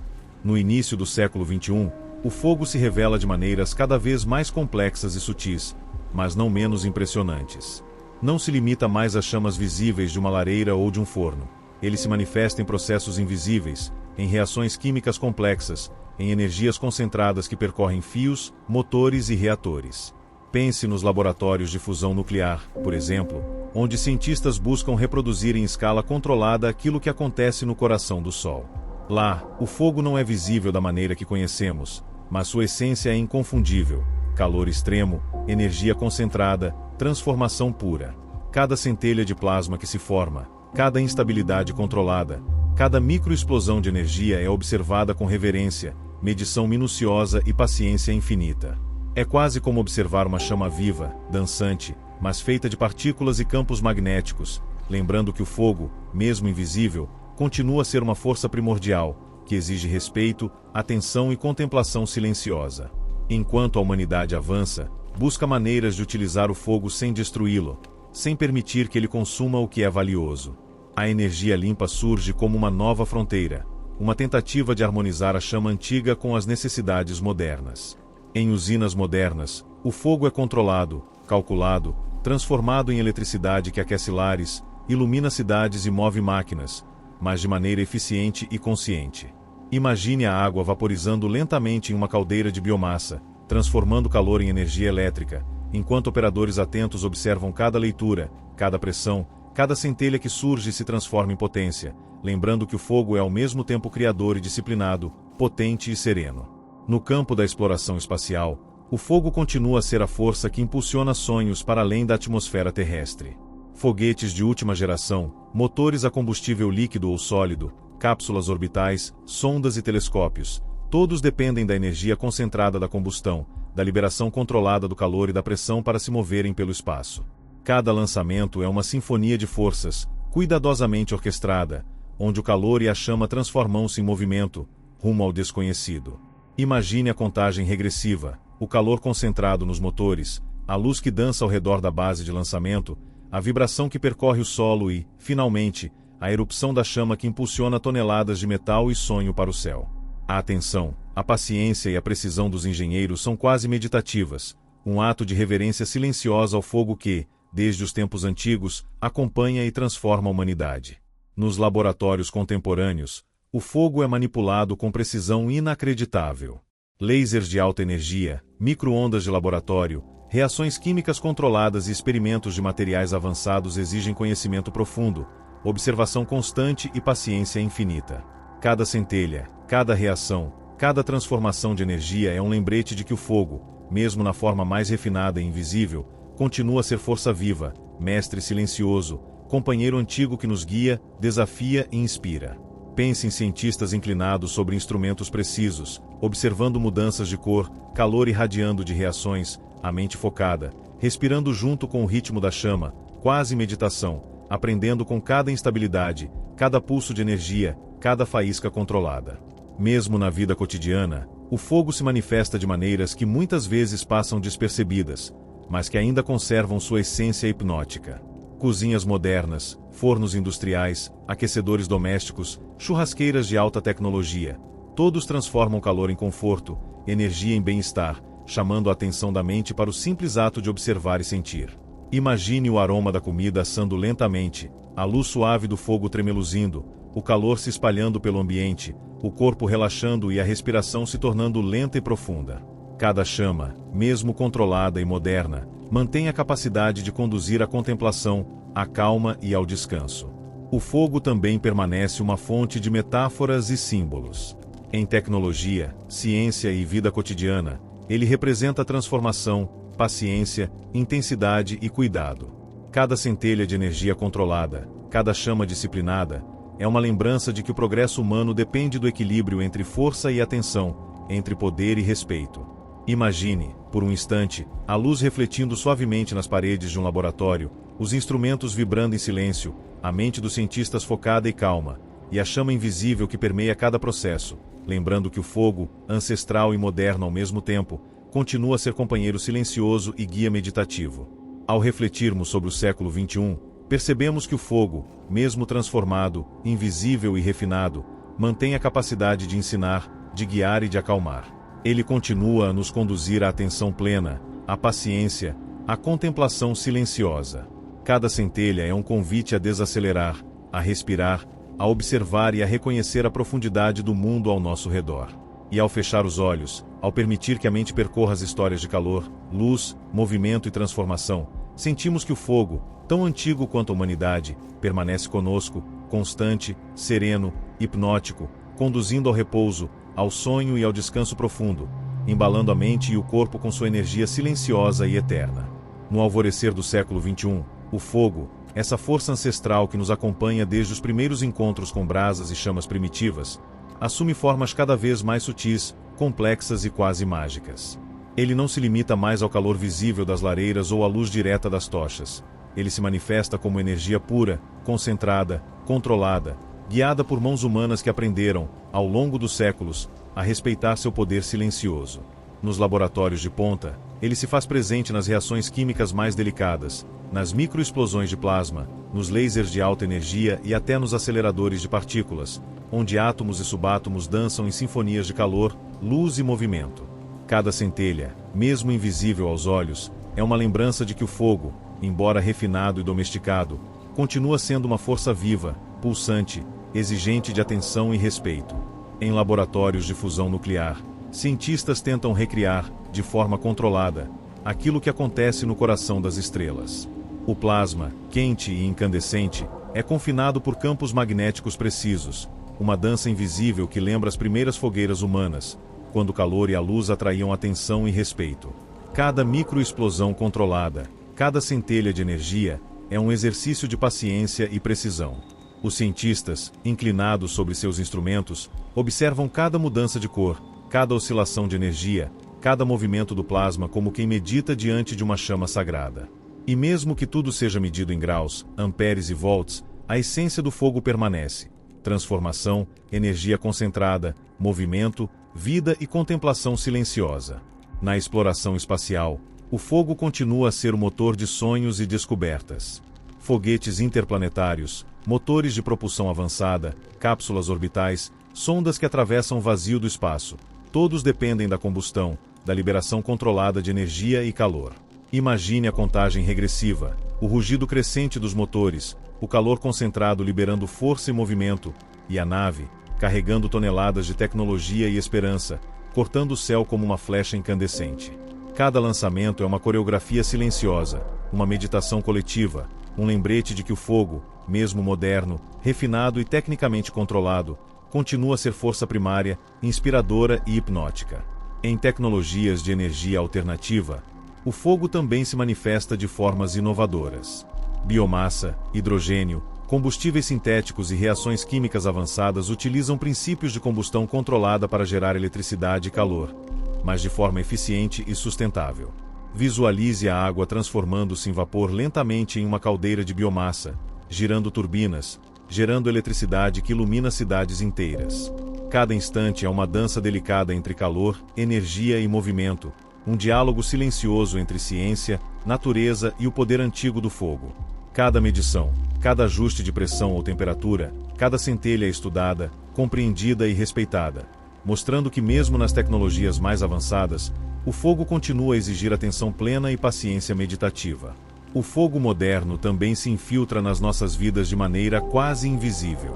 No início do século XXI, o fogo se revela de maneiras cada vez mais complexas e sutis, mas não menos impressionantes. Não se limita mais às chamas visíveis de uma lareira ou de um forno. Ele se manifesta em processos invisíveis, em reações químicas complexas, em energias concentradas que percorrem fios, motores e reatores. Pense nos laboratórios de fusão nuclear, por exemplo, onde cientistas buscam reproduzir em escala controlada aquilo que acontece no coração do Sol. Lá, o fogo não é visível da maneira que conhecemos, mas sua essência é inconfundível: calor extremo, energia concentrada, transformação pura. Cada centelha de plasma que se forma, cada instabilidade controlada, cada microexplosão de energia é observada com reverência, medição minuciosa e paciência infinita. É quase como observar uma chama viva, dançante, mas feita de partículas e campos magnéticos, lembrando que o fogo, mesmo invisível, continua a ser uma força primordial, que exige respeito, atenção e contemplação silenciosa. Enquanto a humanidade avança, busca maneiras de utilizar o fogo sem destruí-lo, sem permitir que ele consuma o que é valioso. A energia limpa surge como uma nova fronteira, uma tentativa de harmonizar a chama antiga com as necessidades modernas. Em usinas modernas, o fogo é controlado, calculado, transformado em eletricidade que aquece lares, ilumina cidades e move máquinas, mas de maneira eficiente e consciente. Imagine a água vaporizando lentamente em uma caldeira de biomassa, transformando calor em energia elétrica, enquanto operadores atentos observam cada leitura, cada pressão, cada centelha que surge e se transforma em potência, lembrando que o fogo é ao mesmo tempo criador e disciplinado, potente e sereno. No campo da exploração espacial, o fogo continua a ser a força que impulsiona sonhos para além da atmosfera terrestre. Foguetes de última geração, motores a combustível líquido ou sólido, cápsulas orbitais, sondas e telescópios, todos dependem da energia concentrada da combustão, da liberação controlada do calor e da pressão para se moverem pelo espaço. Cada lançamento é uma sinfonia de forças, cuidadosamente orquestrada, onde o calor e a chama transformam-se em movimento, rumo ao desconhecido. Imagine a contagem regressiva, o calor concentrado nos motores, a luz que dança ao redor da base de lançamento, a vibração que percorre o solo e, finalmente, a erupção da chama que impulsiona toneladas de metal e sonho para o céu. A atenção, a paciência e a precisão dos engenheiros são quase meditativas, um ato de reverência silenciosa ao fogo que, desde os tempos antigos, acompanha e transforma a humanidade. Nos laboratórios contemporâneos, o fogo é manipulado com precisão inacreditável. Lasers de alta energia, micro-ondas de laboratório, reações químicas controladas e experimentos de materiais avançados exigem conhecimento profundo, observação constante e paciência infinita. Cada centelha, cada reação, cada transformação de energia é um lembrete de que o fogo, mesmo na forma mais refinada e invisível, continua a ser força viva, mestre silencioso, companheiro antigo que nos guia, desafia e inspira. Pense em cientistas inclinados sobre instrumentos precisos, observando mudanças de cor, calor irradiando de reações, a mente focada, respirando junto com o ritmo da chama, quase meditação, aprendendo com cada instabilidade, cada pulso de energia, cada faísca controlada. Mesmo na vida cotidiana, o fogo se manifesta de maneiras que muitas vezes passam despercebidas, mas que ainda conservam sua essência hipnótica. Cozinhas modernas, fornos industriais, aquecedores domésticos, churrasqueiras de alta tecnologia, todos transformam calor em conforto, energia em bem-estar, chamando a atenção da mente para o simples ato de observar e sentir. Imagine o aroma da comida assando lentamente, a luz suave do fogo tremeluzindo, o calor se espalhando pelo ambiente, o corpo relaxando e a respiração se tornando lenta e profunda. Cada chama, mesmo controlada e moderna, mantém a capacidade de conduzir à contemplação, à calma e ao descanso. O fogo também permanece uma fonte de metáforas e símbolos. Em tecnologia, ciência e vida cotidiana, ele representa transformação, paciência, intensidade e cuidado. Cada centelha de energia controlada, cada chama disciplinada, é uma lembrança de que o progresso humano depende do equilíbrio entre força e atenção, entre poder e respeito. Imagine, por um instante, a luz refletindo suavemente nas paredes de um laboratório, os instrumentos vibrando em silêncio, a mente dos cientistas focada e calma, e a chama invisível que permeia cada processo, lembrando que o fogo, ancestral e moderno ao mesmo tempo, continua a ser companheiro silencioso e guia meditativo. Ao refletirmos sobre o século XXI, percebemos que o fogo, mesmo transformado, invisível e refinado, mantém a capacidade de ensinar, de guiar e de acalmar. Ele continua a nos conduzir à atenção plena, à paciência, à contemplação silenciosa. Cada centelha é um convite a desacelerar, a respirar, a observar e a reconhecer a profundidade do mundo ao nosso redor. E ao fechar os olhos, ao permitir que a mente percorra as histórias de calor, luz, movimento e transformação, sentimos que o fogo, tão antigo quanto a humanidade, permanece conosco, constante, sereno, hipnótico, conduzindo ao repouso, ao sonho e ao descanso profundo, embalando a mente e o corpo com sua energia silenciosa e eterna. No alvorecer do século XXI, o fogo, essa força ancestral que nos acompanha desde os primeiros encontros com brasas e chamas primitivas, assume formas cada vez mais sutis, complexas e quase mágicas. Ele não se limita mais ao calor visível das lareiras ou à luz direta das tochas. Ele se manifesta como energia pura, concentrada, controlada, guiada por mãos humanas que aprenderam, ao longo dos séculos, a respeitar seu poder silencioso. Nos laboratórios de ponta, ele se faz presente nas reações químicas mais delicadas, nas microexplosões de plasma, nos lasers de alta energia e até nos aceleradores de partículas, onde átomos e subátomos dançam em sinfonias de calor, luz e movimento. Cada centelha, mesmo invisível aos olhos, é uma lembrança de que o fogo, embora refinado e domesticado, continua sendo uma força viva, pulsante, exigente de atenção e respeito. Em laboratórios de fusão nuclear, cientistas tentam recriar, de forma controlada, aquilo que acontece no coração das estrelas. O plasma, quente e incandescente, é confinado por campos magnéticos precisos, uma dança invisível que lembra as primeiras fogueiras humanas, quando o calor e a luz atraíam atenção e respeito. Cada microexplosão controlada, cada centelha de energia, é um exercício de paciência e precisão. Os cientistas, inclinados sobre seus instrumentos, observam cada mudança de cor, cada oscilação de energia, cada movimento do plasma como quem medita diante de uma chama sagrada. E mesmo que tudo seja medido em graus, amperes e volts, a essência do fogo permanece. Transformação, energia concentrada, movimento, vida e contemplação silenciosa. Na exploração espacial, o fogo continua a ser o motor de sonhos e descobertas. Foguetes interplanetários, motores de propulsão avançada, cápsulas orbitais, sondas que atravessam o vazio do espaço, todos dependem da combustão, da liberação controlada de energia e calor. Imagine a contagem regressiva, o rugido crescente dos motores, o calor concentrado liberando força e movimento, e a nave, carregando toneladas de tecnologia e esperança, cortando o céu como uma flecha incandescente. Cada lançamento é uma coreografia silenciosa, uma meditação coletiva, um lembrete de que o fogo, mesmo moderno, refinado e tecnicamente controlado, continua a ser força primária, inspiradora e hipnótica. Em tecnologias de energia alternativa, o fogo também se manifesta de formas inovadoras. Biomassa, hidrogênio, Combustíveis sintéticos e reações químicas avançadas utilizam princípios de combustão controlada para gerar eletricidade e calor, mas de forma eficiente e sustentável. Visualize a água transformando-se em vapor lentamente em uma caldeira de biomassa, girando turbinas, gerando eletricidade que ilumina cidades inteiras. Cada instante é uma dança delicada entre calor, energia e movimento, um diálogo silencioso entre ciência, natureza e o poder antigo do fogo. Cada medição, cada ajuste de pressão ou temperatura, cada centelha é estudada, compreendida e respeitada, mostrando que mesmo nas tecnologias mais avançadas, o fogo continua a exigir atenção plena e paciência meditativa. O fogo moderno também se infiltra nas nossas vidas de maneira quase invisível.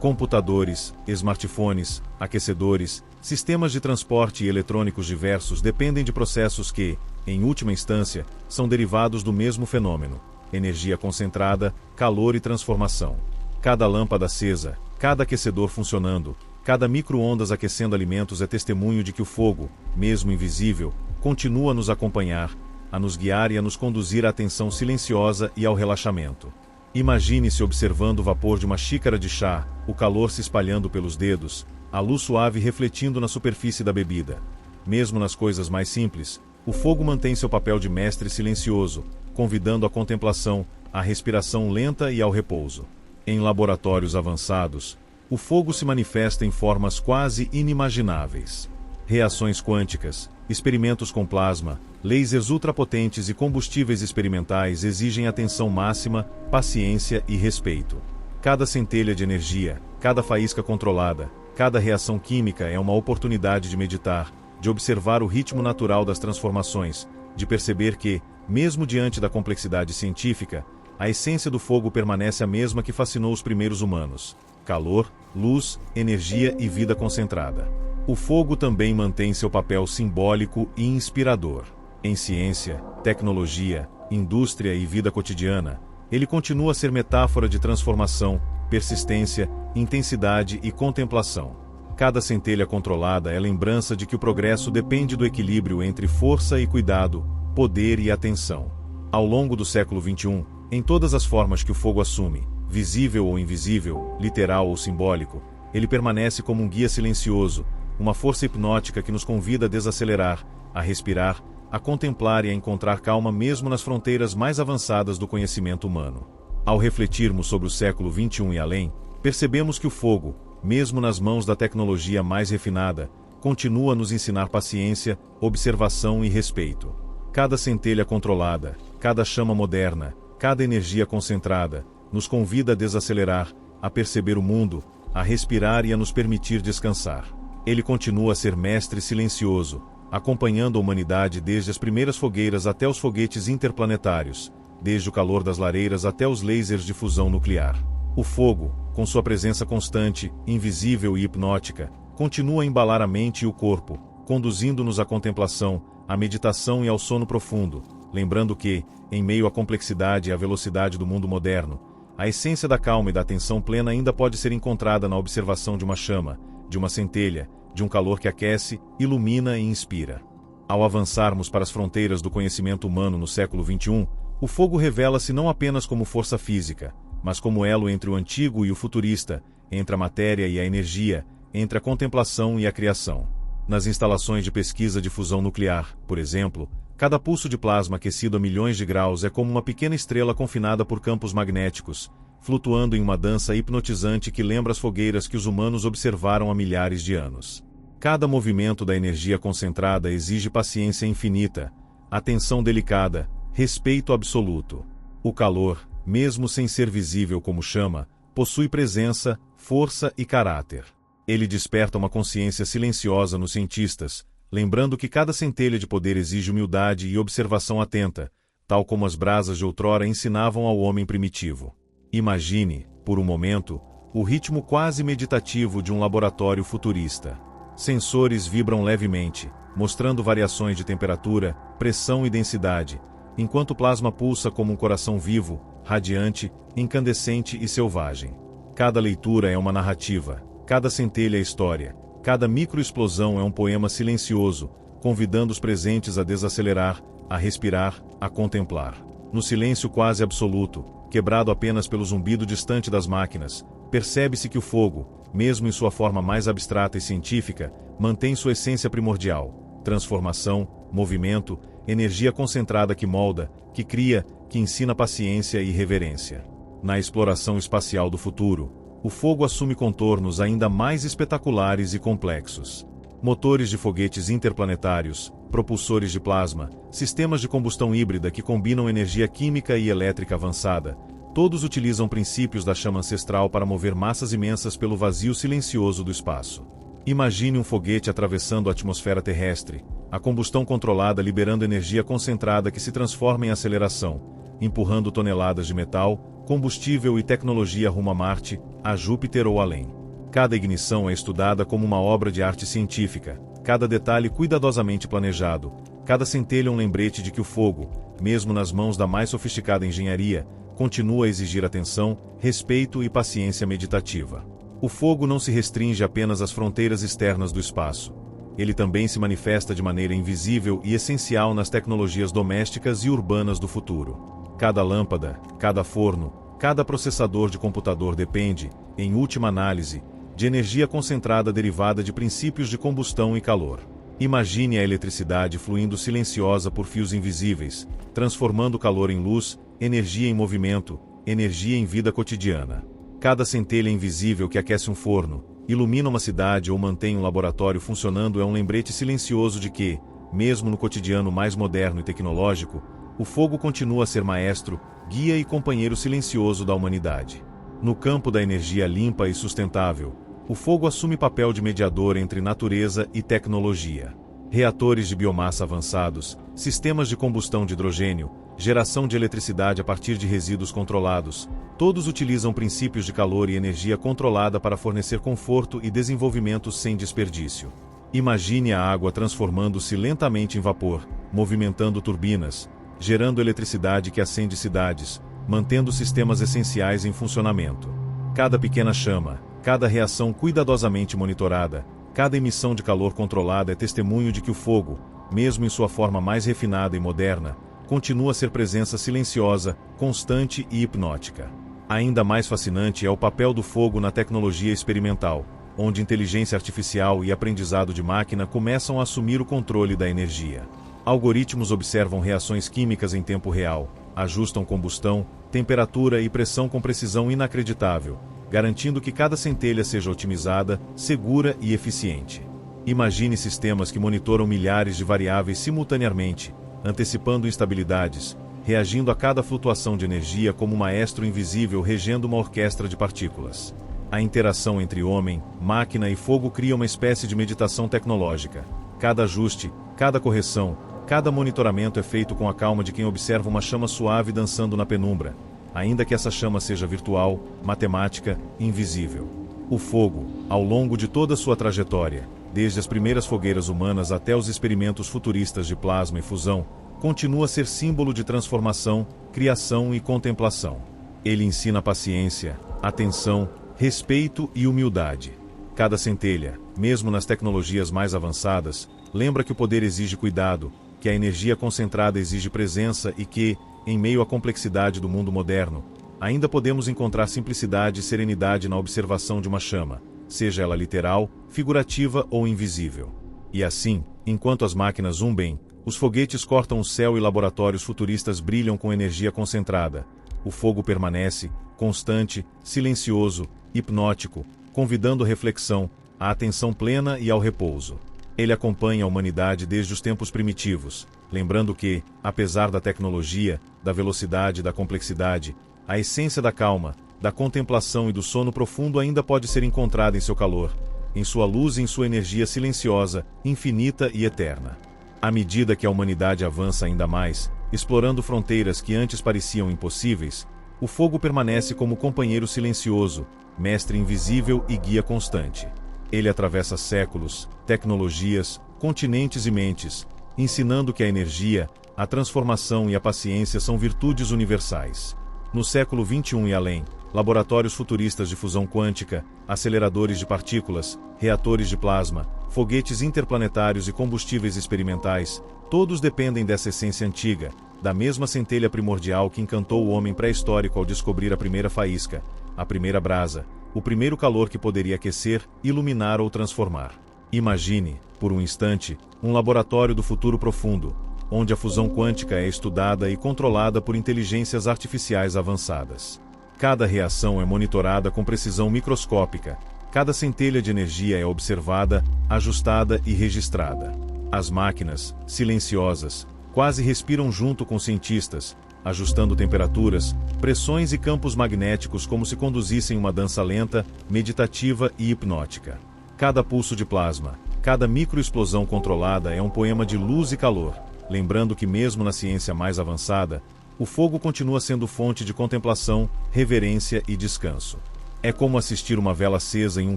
Computadores, smartphones, aquecedores, sistemas de transporte e eletrônicos diversos dependem de processos que, em última instância, são derivados do mesmo fenômeno: energia concentrada, calor e transformação. Cada lâmpada acesa, cada aquecedor funcionando, cada micro-ondas aquecendo alimentos é testemunho de que o fogo, mesmo invisível, continua a nos acompanhar, a nos guiar e a nos conduzir à atenção silenciosa e ao relaxamento. Imagine-se observando o vapor de uma xícara de chá, o calor se espalhando pelos dedos, a luz suave refletindo na superfície da bebida. Mesmo nas coisas mais simples, o fogo mantém seu papel de mestre silencioso, convidando à contemplação, à respiração lenta e ao repouso. Em laboratórios avançados, o fogo se manifesta em formas quase inimagináveis. Reações quânticas, experimentos com plasma, lasers ultrapotentes e combustíveis experimentais exigem atenção máxima, paciência e respeito. Cada centelha de energia, cada faísca controlada, cada reação química é uma oportunidade de meditar, de observar o ritmo natural das transformações, de perceber que, mesmo diante da complexidade científica, a essência do fogo permanece a mesma que fascinou os primeiros humanos: calor, luz, energia e vida concentrada. O fogo também mantém seu papel simbólico e inspirador. Em ciência, tecnologia, indústria e vida cotidiana, ele continua a ser metáfora de transformação, persistência, intensidade e contemplação. Cada centelha controlada é lembrança de que o progresso depende do equilíbrio entre força e cuidado, poder e atenção. Ao longo do século XXI, em todas as formas que o fogo assume, visível ou invisível, literal ou simbólico, ele permanece como um guia silencioso, uma força hipnótica que nos convida a desacelerar, a respirar, a contemplar e a encontrar calma mesmo nas fronteiras mais avançadas do conhecimento humano. Ao refletirmos sobre o século XXI e além, percebemos que o fogo, mesmo nas mãos da tecnologia mais refinada, continua a nos ensinar paciência, observação e respeito. Cada centelha controlada, cada chama moderna, cada energia concentrada, nos convida a desacelerar, a perceber o mundo, a respirar e a nos permitir descansar. Ele continua a ser mestre silencioso, acompanhando a humanidade desde as primeiras fogueiras até os foguetes interplanetários, desde o calor das lareiras até os lasers de fusão nuclear. O fogo, com sua presença constante, invisível e hipnótica, continua a embalar a mente e o corpo, conduzindo-nos à contemplação, à meditação e ao sono profundo, lembrando que, em meio à complexidade e à velocidade do mundo moderno, a essência da calma e da atenção plena ainda pode ser encontrada na observação de uma chama, de uma centelha, de um calor que aquece, ilumina e inspira. Ao avançarmos para as fronteiras do conhecimento humano no século XXI, o fogo revela-se não apenas como força física, mas como elo entre o antigo e o futurista, entre a matéria e a energia, entre a contemplação e a criação. Nas instalações de pesquisa de fusão nuclear, por exemplo, cada pulso de plasma aquecido a milhões de graus é como uma pequena estrela confinada por campos magnéticos, flutuando em uma dança hipnotizante que lembra as fogueiras que os humanos observaram há milhares de anos. Cada movimento da energia concentrada exige paciência infinita, atenção delicada, respeito absoluto. O calor, mesmo sem ser visível como chama, possui presença, força e caráter. Ele desperta uma consciência silenciosa nos cientistas, lembrando que cada centelha de poder exige humildade e observação atenta, tal como as brasas de outrora ensinavam ao homem primitivo. Imagine, por um momento, o ritmo quase meditativo de um laboratório futurista. Sensores vibram levemente, mostrando variações de temperatura, pressão e densidade, enquanto o plasma pulsa como um coração vivo, radiante, incandescente e selvagem. Cada leitura é uma narrativa, cada centelha é história, cada microexplosão é um poema silencioso, convidando os presentes a desacelerar, a respirar, a contemplar. No silêncio quase absoluto, quebrado apenas pelo zumbido distante das máquinas, percebe-se que o fogo, mesmo em sua forma mais abstrata e científica, mantém sua essência primordial: transformação, movimento, energia concentrada que molda, que cria, que ensina paciência e reverência. Na exploração espacial do futuro, o fogo assume contornos ainda mais espetaculares e complexos. Motores de foguetes interplanetários, propulsores de plasma, sistemas de combustão híbrida que combinam energia química e elétrica avançada, todos utilizam princípios da chama ancestral para mover massas imensas pelo vazio silencioso do espaço. Imagine um foguete atravessando a atmosfera terrestre, a combustão controlada liberando energia concentrada que se transforma em aceleração, empurrando toneladas de metal, combustível e tecnologia rumo a Marte, a Júpiter ou além. Cada ignição é estudada como uma obra de arte científica, cada detalhe cuidadosamente planejado, cada centelha um lembrete de que o fogo, mesmo nas mãos da mais sofisticada engenharia, continua a exigir atenção, respeito e paciência meditativa. O fogo não se restringe apenas às fronteiras externas do espaço. Ele também se manifesta de maneira invisível e essencial nas tecnologias domésticas e urbanas do futuro. Cada lâmpada, cada forno, cada processador de computador depende, em última análise, de energia concentrada derivada de princípios de combustão e calor. Imagine a eletricidade fluindo silenciosa por fios invisíveis, transformando calor em luz, energia em movimento, energia em vida cotidiana. Cada centelha invisível que aquece um forno, ilumina uma cidade ou mantém um laboratório funcionando é um lembrete silencioso de que, mesmo no cotidiano mais moderno e tecnológico, o fogo continua a ser maestro, guia e companheiro silencioso da humanidade. No campo da energia limpa e sustentável, o fogo assume papel de mediador entre natureza e tecnologia. Reatores de biomassa avançados, sistemas de combustão de hidrogênio, geração de eletricidade a partir de resíduos controlados, todos utilizam princípios de calor e energia controlada para fornecer conforto e desenvolvimento sem desperdício. Imagine a água transformando-se lentamente em vapor, movimentando turbinas, gerando eletricidade que acende cidades, mantendo sistemas essenciais em funcionamento. Cada pequena chama, cada reação cuidadosamente monitorada, cada emissão de calor controlada é testemunho de que o fogo, mesmo em sua forma mais refinada e moderna, continua a ser presença silenciosa, constante e hipnótica. Ainda mais fascinante é o papel do fogo na tecnologia experimental, onde inteligência artificial e aprendizado de máquina começam a assumir o controle da energia. Algoritmos observam reações químicas em tempo real, ajustam combustão, temperatura e pressão com precisão inacreditável, garantindo que cada centelha seja otimizada, segura e eficiente. Imagine sistemas que monitoram milhares de variáveis simultaneamente, antecipando instabilidades, reagindo a cada flutuação de energia como um maestro invisível regendo uma orquestra de partículas. A interação entre homem, máquina e fogo cria uma espécie de meditação tecnológica. Cada ajuste, cada correção, cada monitoramento é feito com a calma de quem observa uma chama suave dançando na penumbra, ainda que essa chama seja virtual, matemática, invisível. O fogo, ao longo de toda sua trajetória, desde as primeiras fogueiras humanas até os experimentos futuristas de plasma e fusão, continua a ser símbolo de transformação, criação e contemplação. Ele ensina paciência, atenção, respeito e humildade. Cada centelha, mesmo nas tecnologias mais avançadas, lembra que o poder exige cuidado, que a energia concentrada exige presença e que, em meio à complexidade do mundo moderno, ainda podemos encontrar simplicidade e serenidade na observação de uma chama, seja ela literal, figurativa ou invisível. E assim, enquanto as máquinas zumbem, os foguetes cortam o céu e laboratórios futuristas brilham com energia concentrada, o fogo permanece, constante, silencioso, hipnótico, convidando a reflexão, a atenção plena e ao repouso. Ele acompanha a humanidade desde os tempos primitivos, lembrando que, apesar da tecnologia, da velocidade e da complexidade, a essência da calma, da contemplação e do sono profundo ainda pode ser encontrada em seu calor, em sua luz e em sua energia silenciosa, infinita e eterna. À medida que a humanidade avança ainda mais, explorando fronteiras que antes pareciam impossíveis, o fogo permanece como companheiro silencioso, mestre invisível e guia constante. Ele atravessa séculos, tecnologias, continentes e mentes, ensinando que a energia, a transformação e a paciência são virtudes universais. No século XXI e além, laboratórios futuristas de fusão quântica, aceleradores de partículas, reatores de plasma, foguetes interplanetários e combustíveis experimentais, todos dependem dessa essência antiga, da mesma centelha primordial que encantou o homem pré-histórico ao descobrir a primeira faísca, a primeira brasa, o primeiro calor que poderia aquecer, iluminar ou transformar. Imagine, por um instante, um laboratório do futuro profundo, onde a fusão quântica é estudada e controlada por inteligências artificiais avançadas. Cada reação é monitorada com precisão microscópica, cada centelha de energia é observada, ajustada e registrada. As máquinas, silenciosas, quase respiram junto com cientistas, ajustando temperaturas, pressões e campos magnéticos como se conduzissem uma dança lenta, meditativa e hipnótica. Cada pulso de plasma, cada microexplosão controlada é um poema de luz e calor, lembrando que mesmo na ciência mais avançada, o fogo continua sendo fonte de contemplação, reverência e descanso. É como assistir uma vela acesa em um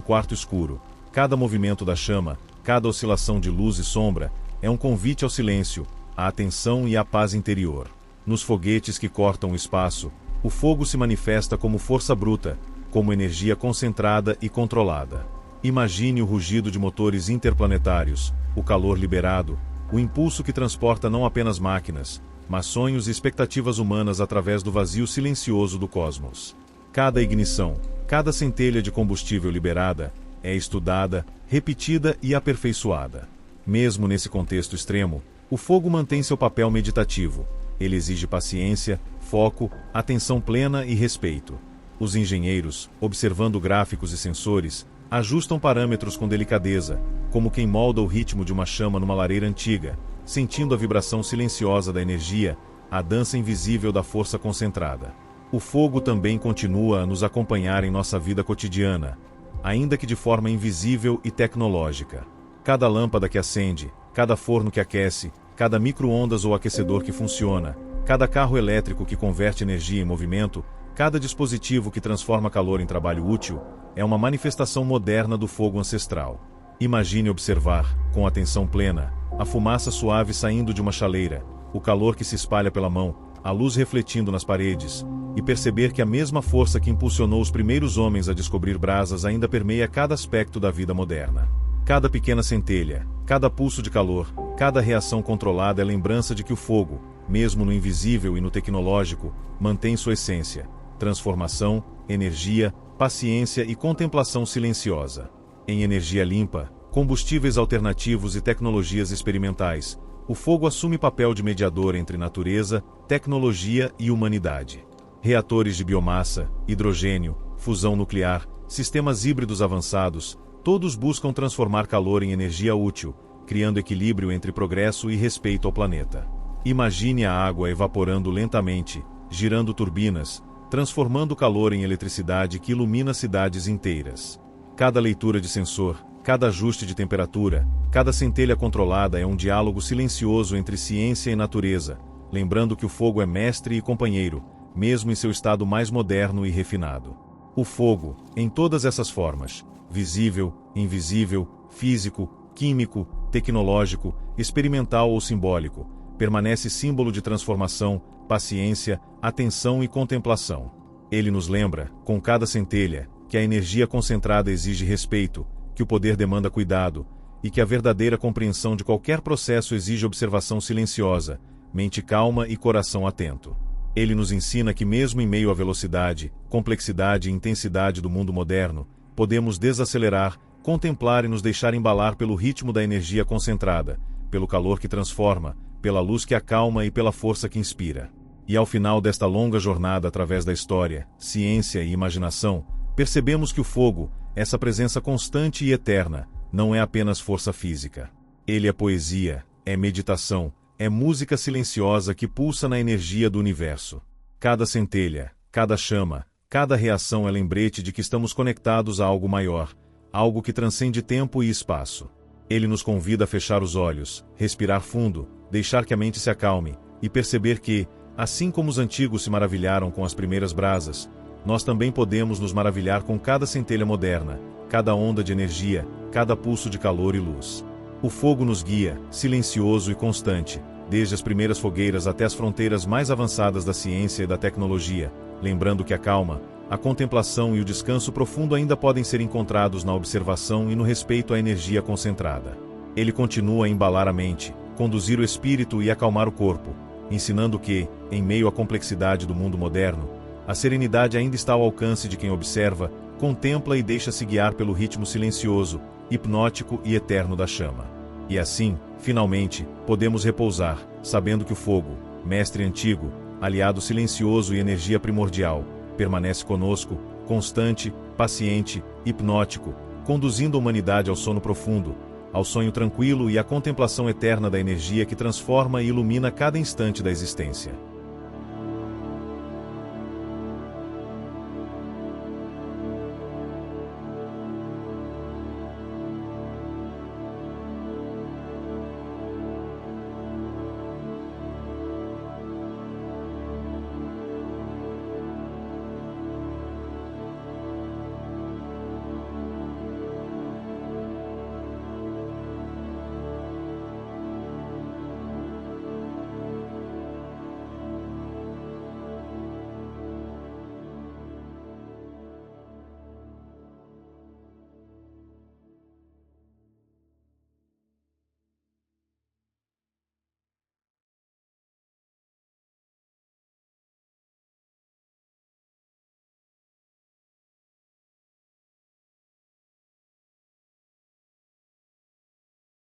quarto escuro. Cada movimento da chama, cada oscilação de luz e sombra, é um convite ao silêncio, à atenção e à paz interior. Nos foguetes que cortam o espaço, o fogo se manifesta como força bruta, como energia concentrada e controlada. Imagine o rugido de motores interplanetários, o calor liberado, o impulso que transporta não apenas máquinas, mas sonhos e expectativas humanas através do vazio silencioso do cosmos. Cada ignição, cada centelha de combustível liberada, é estudada, repetida e aperfeiçoada. Mesmo nesse contexto extremo, o fogo mantém seu papel meditativo. Ele exige paciência, foco, atenção plena e respeito. Os engenheiros, observando gráficos e sensores, ajustam parâmetros com delicadeza, como quem molda o ritmo de uma chama numa lareira antiga, sentindo a vibração silenciosa da energia, a dança invisível da força concentrada. O fogo também continua a nos acompanhar em nossa vida cotidiana, ainda que de forma invisível e tecnológica. Cada lâmpada que acende, cada forno que aquece, cada micro-ondas ou aquecedor que funciona, cada carro elétrico que converte energia em movimento, cada dispositivo que transforma calor em trabalho útil, é uma manifestação moderna do fogo ancestral. Imagine observar, com atenção plena, a fumaça suave saindo de uma chaleira, o calor que se espalha pela mão, a luz refletindo nas paredes, e perceber que a mesma força que impulsionou os primeiros homens a descobrir brasas ainda permeia cada aspecto da vida moderna. Cada pequena centelha, cada pulso de calor, cada reação controlada é lembrança de que o fogo, mesmo no invisível e no tecnológico, mantém sua essência: transformação, energia, paciência e contemplação silenciosa. Em energia limpa, combustíveis alternativos e tecnologias experimentais, o fogo assume papel de mediador entre natureza, tecnologia e humanidade. Reatores de biomassa, hidrogênio, fusão nuclear, sistemas híbridos avançados, todos buscam transformar calor em energia útil, criando equilíbrio entre progresso e respeito ao planeta. Imagine a água evaporando lentamente, girando turbinas, transformando calor em eletricidade que ilumina cidades inteiras. Cada leitura de sensor, cada ajuste de temperatura, cada centelha controlada é um diálogo silencioso entre ciência e natureza, lembrando que o fogo é mestre e companheiro, mesmo em seu estado mais moderno e refinado. O fogo, em todas essas formas, visível, invisível, físico, químico, tecnológico, experimental ou simbólico, permanece símbolo de transformação, paciência, atenção e contemplação. Ele nos lembra, com cada centelha, que a energia concentrada exige respeito, que o poder demanda cuidado, e que a verdadeira compreensão de qualquer processo exige observação silenciosa, mente calma e coração atento. Ele nos ensina que mesmo em meio à velocidade, complexidade e intensidade do mundo moderno, podemos desacelerar, contemplar e nos deixar embalar pelo ritmo da energia concentrada, pelo calor que transforma, pela luz que acalma e pela força que inspira. E ao final desta longa jornada através da história, ciência e imaginação, percebemos que o fogo, essa presença constante e eterna, não é apenas força física. Ele é poesia, é meditação, é música silenciosa que pulsa na energia do universo. Cada centelha, cada chama, cada reação é lembrete de que estamos conectados a algo maior, algo que transcende tempo e espaço. Ele nos convida a fechar os olhos, respirar fundo, deixar que a mente se acalme, e perceber que, assim como os antigos se maravilharam com as primeiras brasas, nós também podemos nos maravilhar com cada centelha moderna, cada onda de energia, cada pulso de calor e luz. O fogo nos guia, silencioso e constante, desde as primeiras fogueiras até as fronteiras mais avançadas da ciência e da tecnologia, lembrando que a calma, a contemplação e o descanso profundo ainda podem ser encontrados na observação e no respeito à energia concentrada. Ele continua a embalar a mente, conduzir o espírito e acalmar o corpo, ensinando que, em meio à complexidade do mundo moderno, a serenidade ainda está ao alcance de quem observa, contempla e deixa-se guiar pelo ritmo silencioso, hipnótico e eterno da chama. E assim, finalmente, podemos repousar, sabendo que o fogo, mestre antigo, aliado silencioso e energia primordial, permanece conosco, constante, paciente, hipnótico, conduzindo a humanidade ao sono profundo, ao sonho tranquilo e à contemplação eterna da energia que transforma e ilumina cada instante da existência.